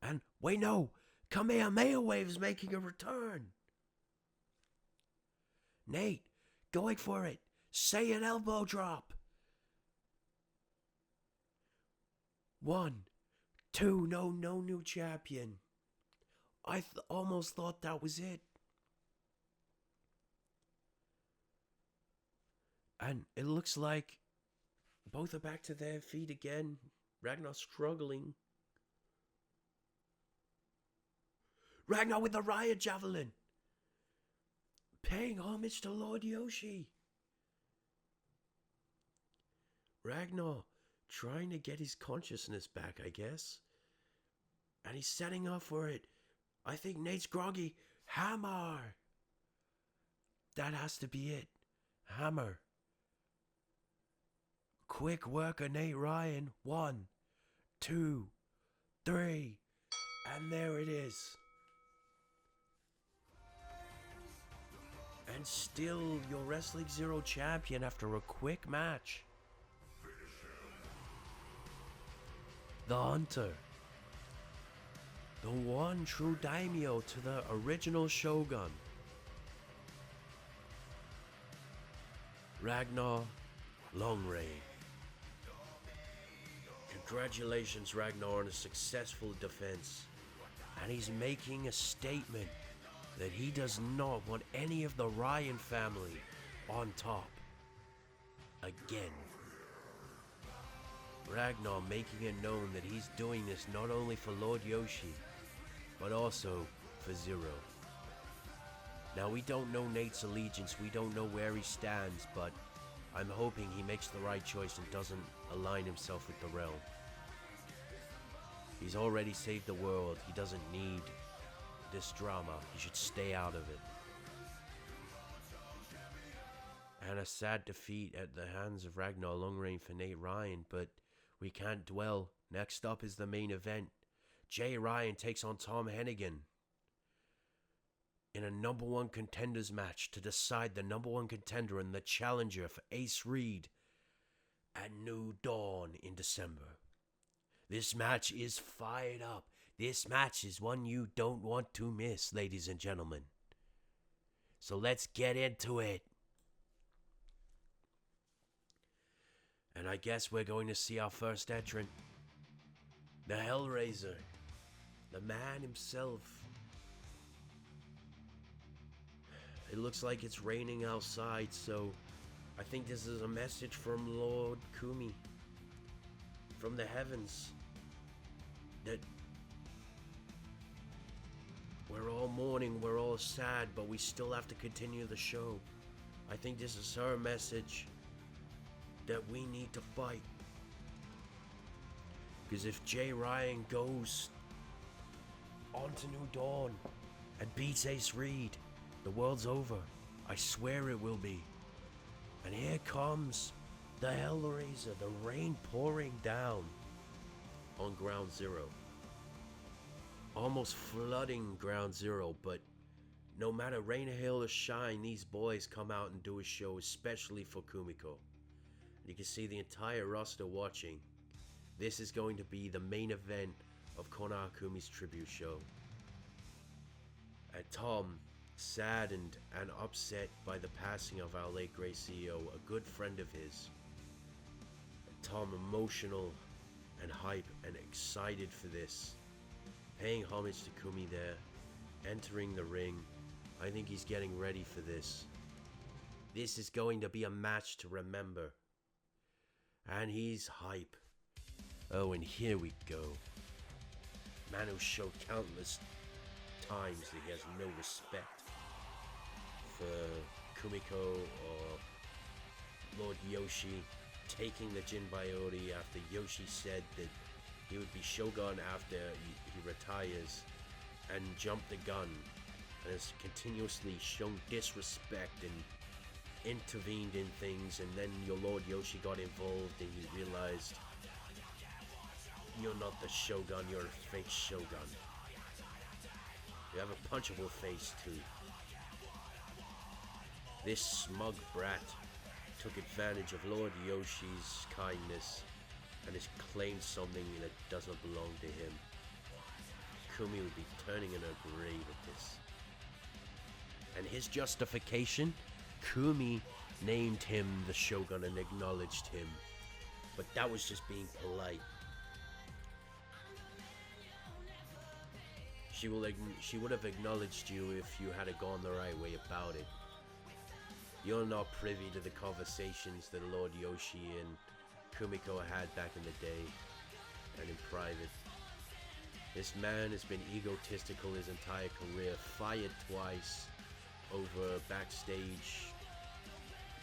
And, wait, no. Kamehameha Wave's making a return. Nate, going for it. Say an elbow drop. 1, 2, no new champion. I almost thought that was it. And it looks like both are back to their feet again. Ragnar struggling. Ragnar with the riot javelin. Paying homage to Lord Yoshi. Ragnar trying to get his consciousness back, I guess. And he's setting up for it. I think Nate's groggy. Hammer. That has to be it. Hammer. Quick work of Nate Ryan. 1, 2, 3. And there it is. And still your Wrestling XERO champion after a quick match. The Hunter. The one true daimyo to the original shogun. Ragnar Longreign. Congratulations, Ragnar, on a successful defense. And he's making a statement that he does not want any of the Ryan family on top. Again. Ragnar making it known that he's doing this not only for Lord Yoshi, but also for Zero. Now, we don't know Nate's allegiance, we don't know where he stands, but I'm hoping he makes the right choice and doesn't align himself with the realm. He's already saved the world. He doesn't need this drama. He should stay out of it. and a sad defeat at the hands of Ragnar long reign for Nate Ryan, but we can't dwell. Next up is the main event. Jay Ryan takes on Tom Hennigan in a number one contenders match to decide the number one contender and the challenger for Ace Reed at New Dawn in December. This match is fired up. This match is one you don't want to miss, ladies and gentlemen. So let's get into it. And I guess we're going to see our first entrant. The Hellraiser. The man himself. It looks like it's raining outside, so I think this is a message from Lord Kumi. From the heavens. That we're all mourning, we're all sad, but we still have to continue the show. I think this is her message that we need to fight. Because if Jay Ryan goes on to New Dawn and beats Ace Reed, the world's over. I swear it will be. And here comes the Hellraiser, the rain pouring down on Ground Zero. Almost flooding Ground Zero, but no matter rain, hail, or shine, these boys come out and do a show, especially for Kumiko. You can see the entire roster watching. This is going to be the main event of Konoha Kumi's tribute show. And Tom, saddened and upset by the passing of our late great CEO, a good friend of his. And Tom emotional and hype and excited for this. Paying homage to Kumi there, entering the ring. I think he's getting ready for this. This is going to be a match to remember. And he's hype. Oh, and here we go. Man who showed countless times that he has no respect for Kumiko or Lord Yoshi, taking the Jinbaiori after Yoshi said that he would be Shogun after he retires, and jumped the gun, and has continuously shown disrespect and intervened in things, and then your Lord Yoshi got involved and he realized you're not the Shogun, you're a fake Shogun. You have a punchable face too. This smug brat took advantage of Lord Yoshi's kindness and has claimed something that doesn't belong to him. Kumi would be turning in her grave at this. And his justification? Kumi named him the Shogun and acknowledged him. But that was just being polite. She would have acknowledged you if you had gone the right way about it. You're not privy to the conversations that Lord Yoshi and Kumiko had back in the day and in private. This man has been egotistical his entire career, fired twice over backstage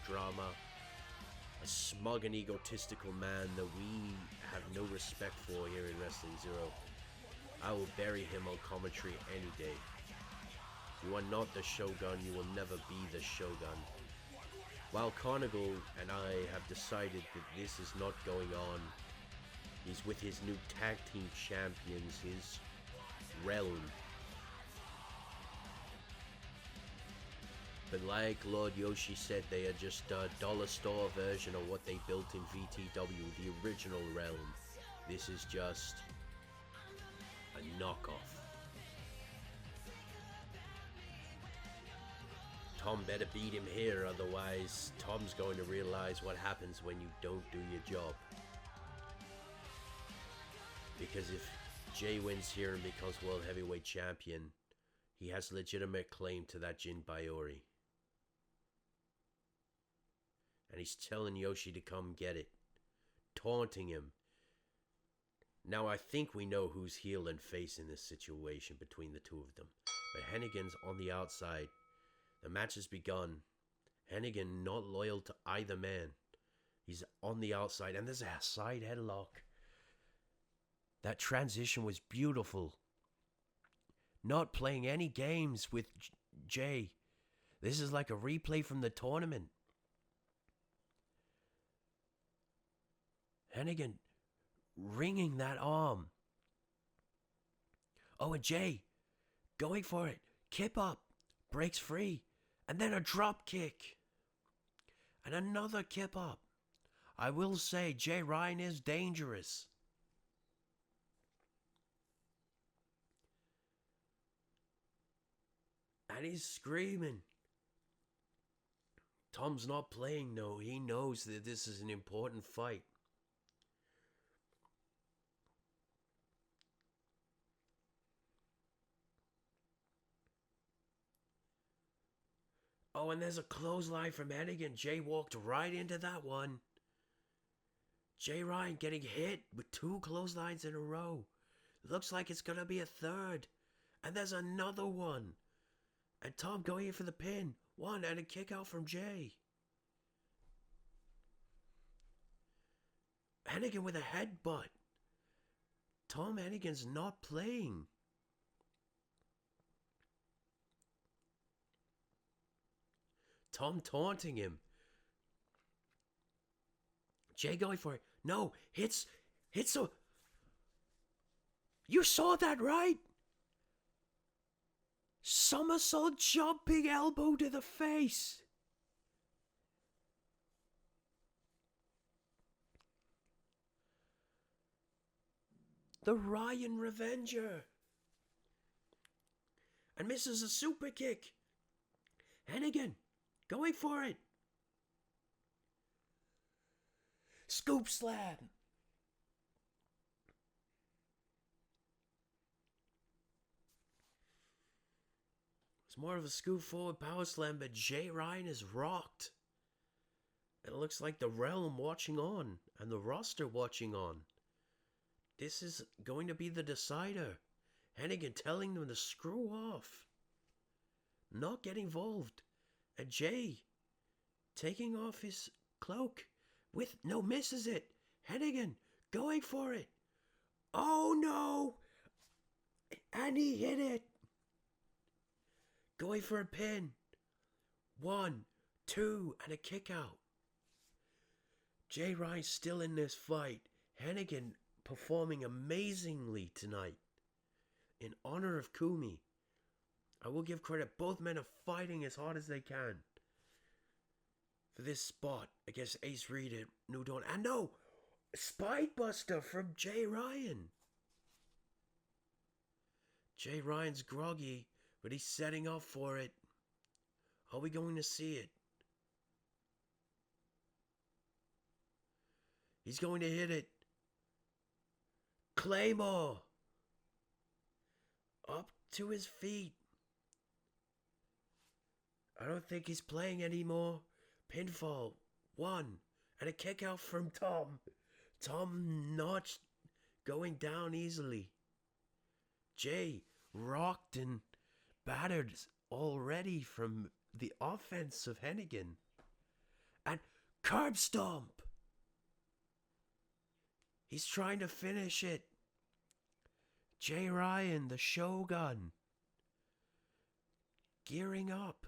drama. A smug and egotistical man that we have no respect for here in Wrestling Zero. I will bury him on commentary any day. You are not the Shogun, you will never be the Shogun. While Carnival and I have decided that this is not going on, he's with his new tag team champions, his realm. But like Lord Yoshi said, they are just a dollar store version of what they built in VTW, the original realm. This is just a knockoff. Tom better beat him here, otherwise Tom's going to realize what happens when you don't do your job. Because if Jay wins here and becomes World Heavyweight Champion, he has legitimate claim to that Jinbaiori. And he's telling Yoshi to come get it. Taunting him. Now I think we know who's heel and face in this situation between the two of them. But Hennigan's on the outside. The match has begun. Hennigan not loyal to either man. He's on the outside and there's a side headlock. That transition was beautiful. Not playing any games with Jay. This is like a replay from the tournament. Hennigan wringing that arm. Oh, and Jay going for it. Kip up. Breaks free. And then a drop kick. And another kip up. I will say Jay Ryan is dangerous. And he's screaming. Tom's not playing, no. He knows that this is an important fight. Oh, and there's a clothesline from Hennigan. Jay walked right into that one. Jay Ryan getting hit with 2 clotheslines in a row. Looks like it's going to be a third. And there's another one. And Tom going in for the pin. 1 and a kick out from Jay. Hennigan with a headbutt. Tom Hennigan's not playing. Tom taunting him. Jay going for it. No, hits a... You saw that, right? Somersault jumping elbow to the face. The Ryan Revenger. And misses a super kick. Hennigan going for it. Scoop slam. It's more of a scoop forward power slam, but Jay Ryan is rocked. And it looks like the realm watching on and the roster watching on. This is going to be the decider. Hennigan telling them to screw off. Not get involved. And Jay taking off his cloak with no misses it. Hennigan going for it. Oh no! And he hit it. Going for a pin. 1, 2, and a kick out. Jay Ryan still in this fight. Hennigan performing amazingly tonight. In honor of Kumi. I will give credit. Both men are fighting as hard as they can for this spot against Ace Reed at New Dawn. And no! Spinebuster from Jay Ryan. Jay Ryan's groggy, but he's setting up for it. Are we going to see it? He's going to hit it. Claymore. Up to his feet. I don't think he's playing anymore. Pinfall. 1. And a kick out from Tom. Tom not going down easily. Jay rocked and battered already from the offense of Hennigan. And curb stomp. He's trying to finish it. Jay Ryan, the Shogun. Gearing up.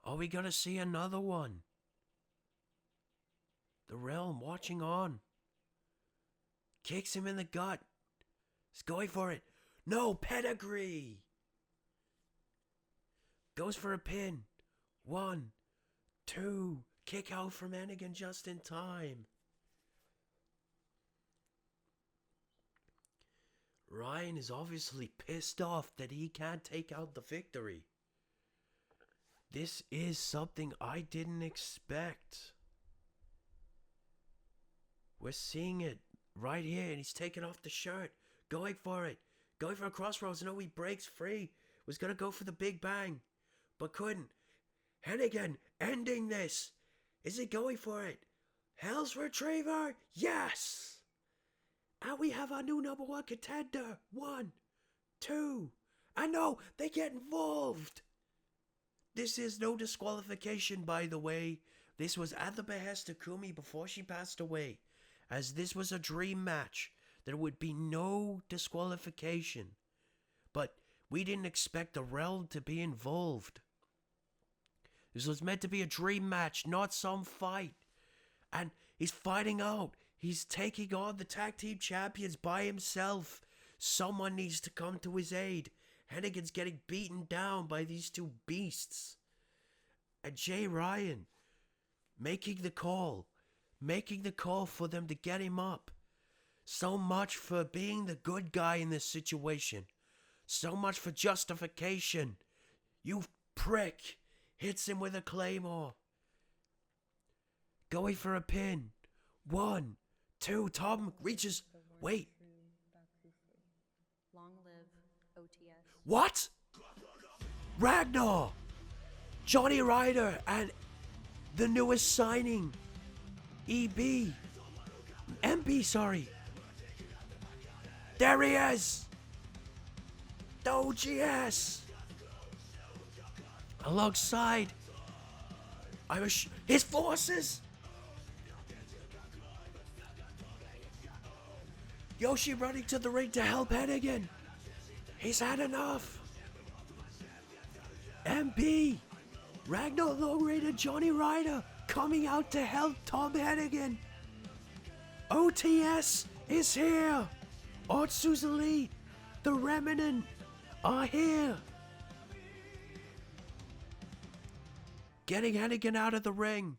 Are we going to see another one? The Realm watching on. Kicks him in the gut. He's going for it. No, pedigree. Goes for a pin. 1, 2. Kick out from Hennigan just in time. Ryan is obviously pissed off that he can't take out the victory. This is something I didn't expect. We're seeing it right here, and he's taking off the shirt. Going for it. Going for a crossroads. No, he breaks free. Was going to go for the big bang, but couldn't. Hennigan ending this. Is he going for it? Hell's Retriever? Yes! And we have our new number 1 contender. 1, 2. I know, they get involved. This is no disqualification, by the way. This was at the behest of Kumi before she passed away. As this was a dream match, there would be no disqualification. But we didn't expect the Realm to be involved. This was meant to be a dream match, not some fight. And he's fighting out. He's taking on the tag team champions by himself. Someone needs to come to his aid. Hennigan's getting beaten down by these two beasts. And Jay Ryan making the call for them to get him up. So much for being the good guy in this situation. So much for justification. You prick. Hits him with a claymore. Going for a pin. 1, 2, Tom reaches... Wait. Long live OTS. What? Ragnar! Johnny Ryder and the newest signing. MB, sorry. There he is! The OGS! Alongside his forces! Yoshi running to the ring to help Hennigan. He's had enough. MB, Ragnar Longreign and Johnny Ryder coming out to help Tom Hennigan. OTS is here. Otsu's Elite, the Remnant are here. Getting Hennigan out of the ring.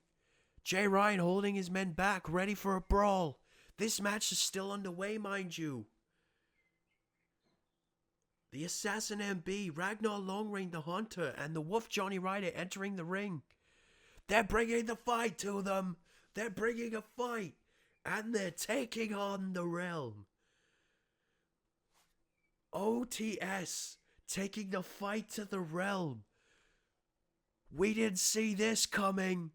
Jay Ryan holding his men back, ready for a brawl. This match is still underway, mind you. The Assassin MB, Ragnar Longreign the Hunter, and the Wolf Johnny Ryder entering the ring. They're bringing the fight to them. They're bringing a fight. And they're taking on the Realm. OTS taking the fight to the Realm. We didn't see this coming.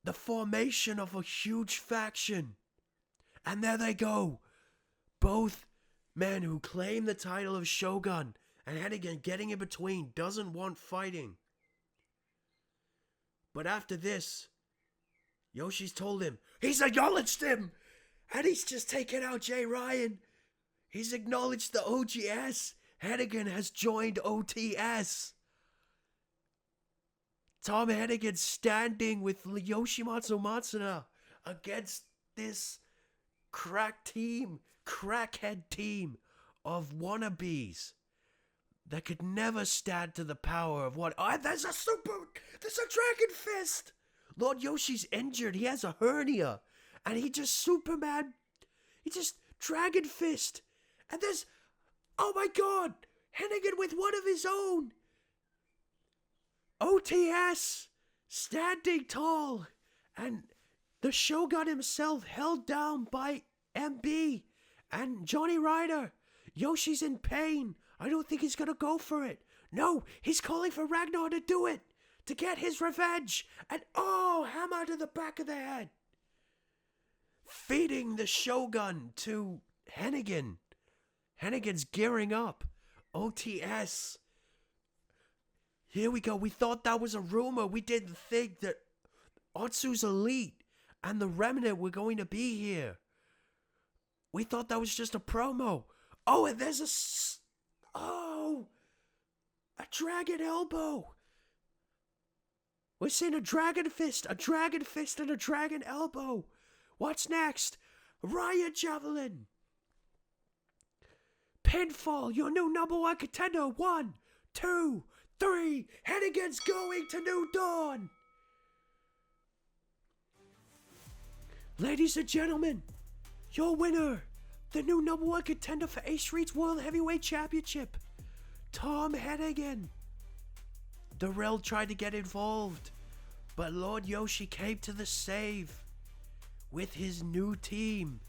The formation of a huge faction. And there they go. Both men who claim the title of Shogun, and Hennigan getting in between, doesn't want fighting. But after this, Yoshi's told him, he's acknowledged him, and he's just taken out Jay Ryan. He's acknowledged the OGS. Hennigan has joined OTS. Tom Hennigan standing with Yoshimatsu Matsuda against this crackhead team of wannabes that could never stand to the power of what? There's a Dragon Fist! Lord Yoshi's injured, he has a hernia, and he just Dragon Fist, and there's, oh my god, Hennigan with one of his own! OTS, standing tall, and the Shogun himself held down by MB and Johnny Ryder. Yoshi's in pain. I don't think he's gonna go for it. No, he's calling for Ragnar to do it, to get his revenge. And hammer to the back of the head. Feeding the Shogun to Hennigan. Hennigan's gearing up. OTS. Here we go. We thought that was a rumor. We didn't think that Otsu's Elite and the Remnant were going to be here. We thought that was just a promo. Oh, and there's a dragon elbow. We're seeing a dragon fist and a dragon elbow. What's next? Riot Javelin. Pinfall, your new number one contender. 1, 2, 3. Hennigan's going to New Dawn. Ladies and gentlemen, your winner, the new number one contender for Ace Street's World Heavyweight Championship, Tom Hennigan. Darrell tried to get involved, but Lord Yoshi came to the save with his new team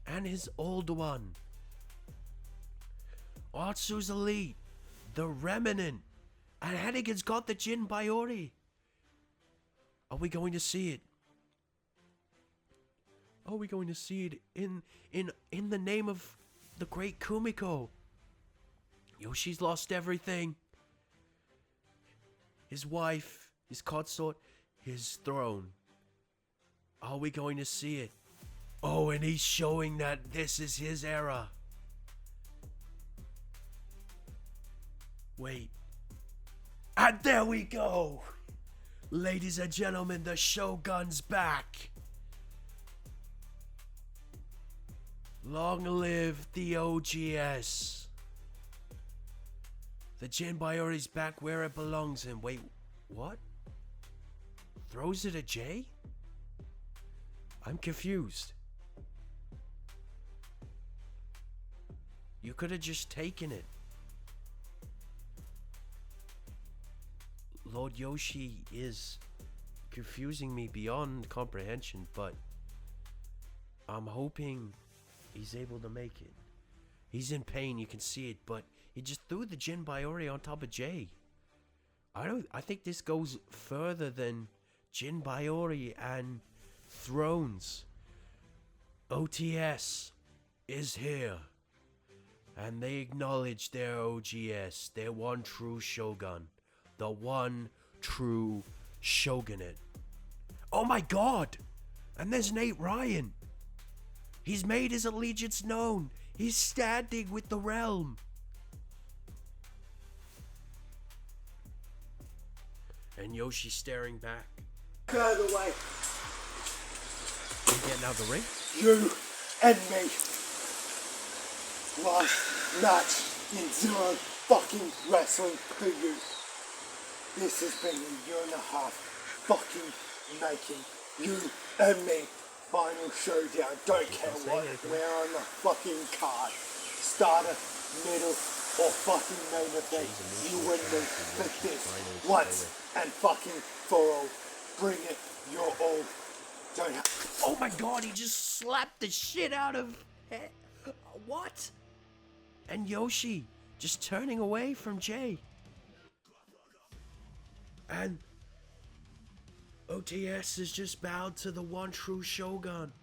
and his old one. Otsu's Elite, the Remnant, and Hennigan's got the Jin Biori. Are we going to see it? Are we going to see it in the name of the great Kumiko? Yoshi's lost everything. His wife, his consort, his throne. Are we going to see it? Oh, and he's showing that this is his era. Wait. And there we go. Ladies and gentlemen, the Shogun's back. Long live the OGS. The Jinbayori's back where it belongs and wait, what? Throws it at Jay? I'm confused. You could have just taken it. Lord Yoshi is confusing me beyond comprehension, but I'm hoping he's able to make it. He's in pain, you can see it, but he just threw the Jinbayori on top of Jay. I think this goes further than Jinbayori and thrones. OTS is here. And they acknowledge their OGS, their one true shogun. The one true shogunate. Oh my god! And there's Nate Ryan. He's made his allegiance known. He's standing with the realm. And Yoshi staring back. Out of the way. You getting out of the ring? You and me. Last match in Zero fucking wrestling for you. This has been a year and a half fucking making. You and me. Final showdown. Don't care what. We're on the fucking card. Starter, middle, or fucking main event. You and me for this. Once and fucking for all. Bring it your all. Don't have. Oh my god, he just slapped the shit out of... What? And Yoshi just turning away from Jay. And OTS is just bowed to the one true shogun.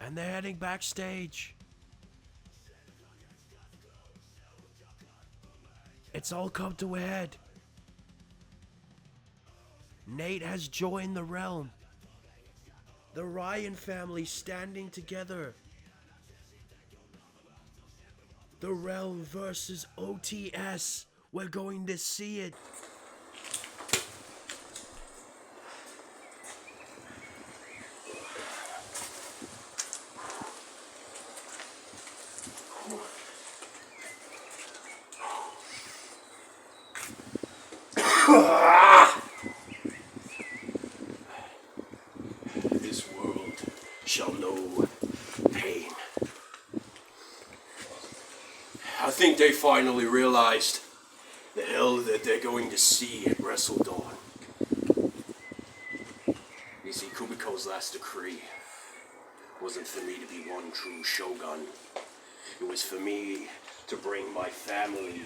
And they're heading backstage. It's all come to a head. Nate has joined the realm. The Ryan family standing together. The realm versus OTS. We're going to see it. This world shall know pain. I think they finally realized the hell that they're going to see at Wrestle Dawn. You see, Kumiko's last decree wasn't for me to be one true shogun. It was for me to bring my family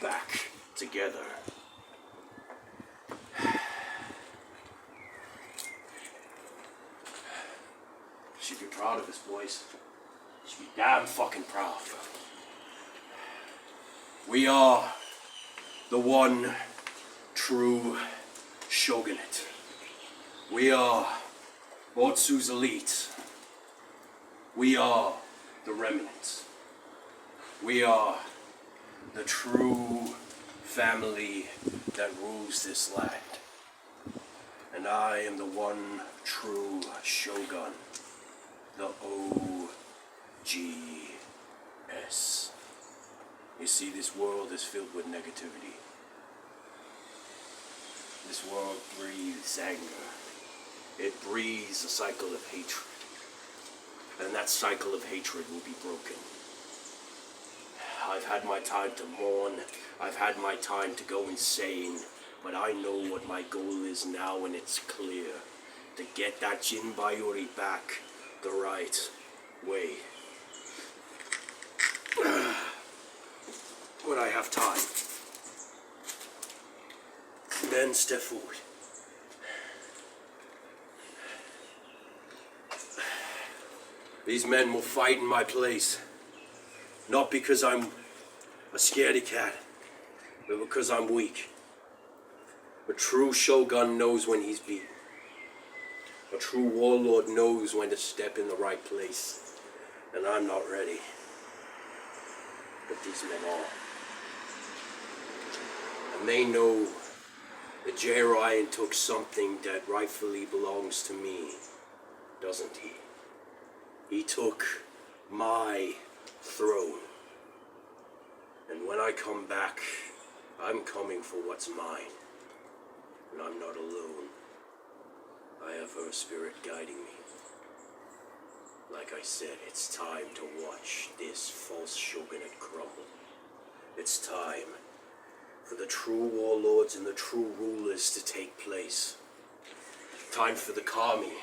back together. Should be proud of us, boys. Should be damn fucking proud. We are the one true shogunate. We are Otsu's elite. We are the remnant. We are the true family that rules this land. And I am the one true shogun. The OGS. You see, this world is filled with negativity. This world breathes anger. It breathes a cycle of hatred. And that cycle of hatred will be broken. I've had my time to mourn. I've had my time to go insane. But I know what my goal is now, and it's clear. To get that Jinbayori back the right way. When I have time. Then step forward. These men will fight in my place. Not because I'm a scaredy cat, but because I'm weak. A true shogun knows when he's beaten. A true warlord knows when to step in the right place. And I'm not ready. what these men are. And they know that Jay Ryan took something that rightfully belongs to me, doesn't he? He took my throne. And when I come back, I'm coming for what's mine. And I'm not alone. I have her spirit guiding me. Like I said, it's time to watch this false shogunate crumble. It's time for the true warlords and the true rulers to take place. Time for the Kami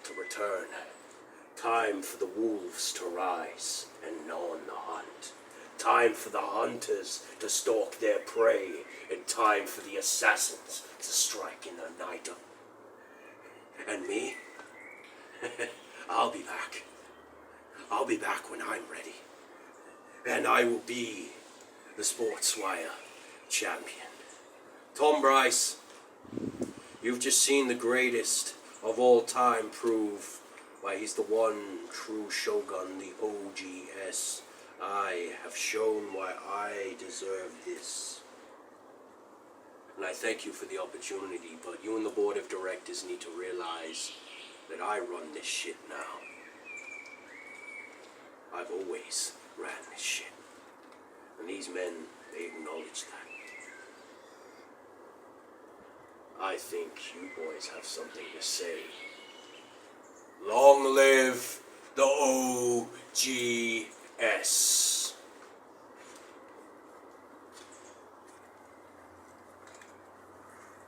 to return. Time for the wolves to rise and gnaw on the hunt. Time for the hunters to stalk their prey. And time for the assassins to strike in the night. And me? I'll be back. I'll be back when I'm ready. And I will be the Sportswire champion. Tom Bryce, you've just seen the greatest of all time prove why he's the one true shogun, the OGS. I have shown why I deserve this. And I thank you for the opportunity, but you and the board of directors need to realize that I run this shit now. I've always ran this shit. And these men, they acknowledge that. I think you boys have something to say. Long live the OGS.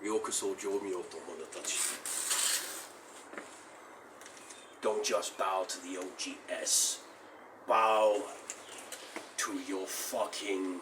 Yokoso Jomyo Tomodachi. Don't just bow to the OGS. Bow to your fucking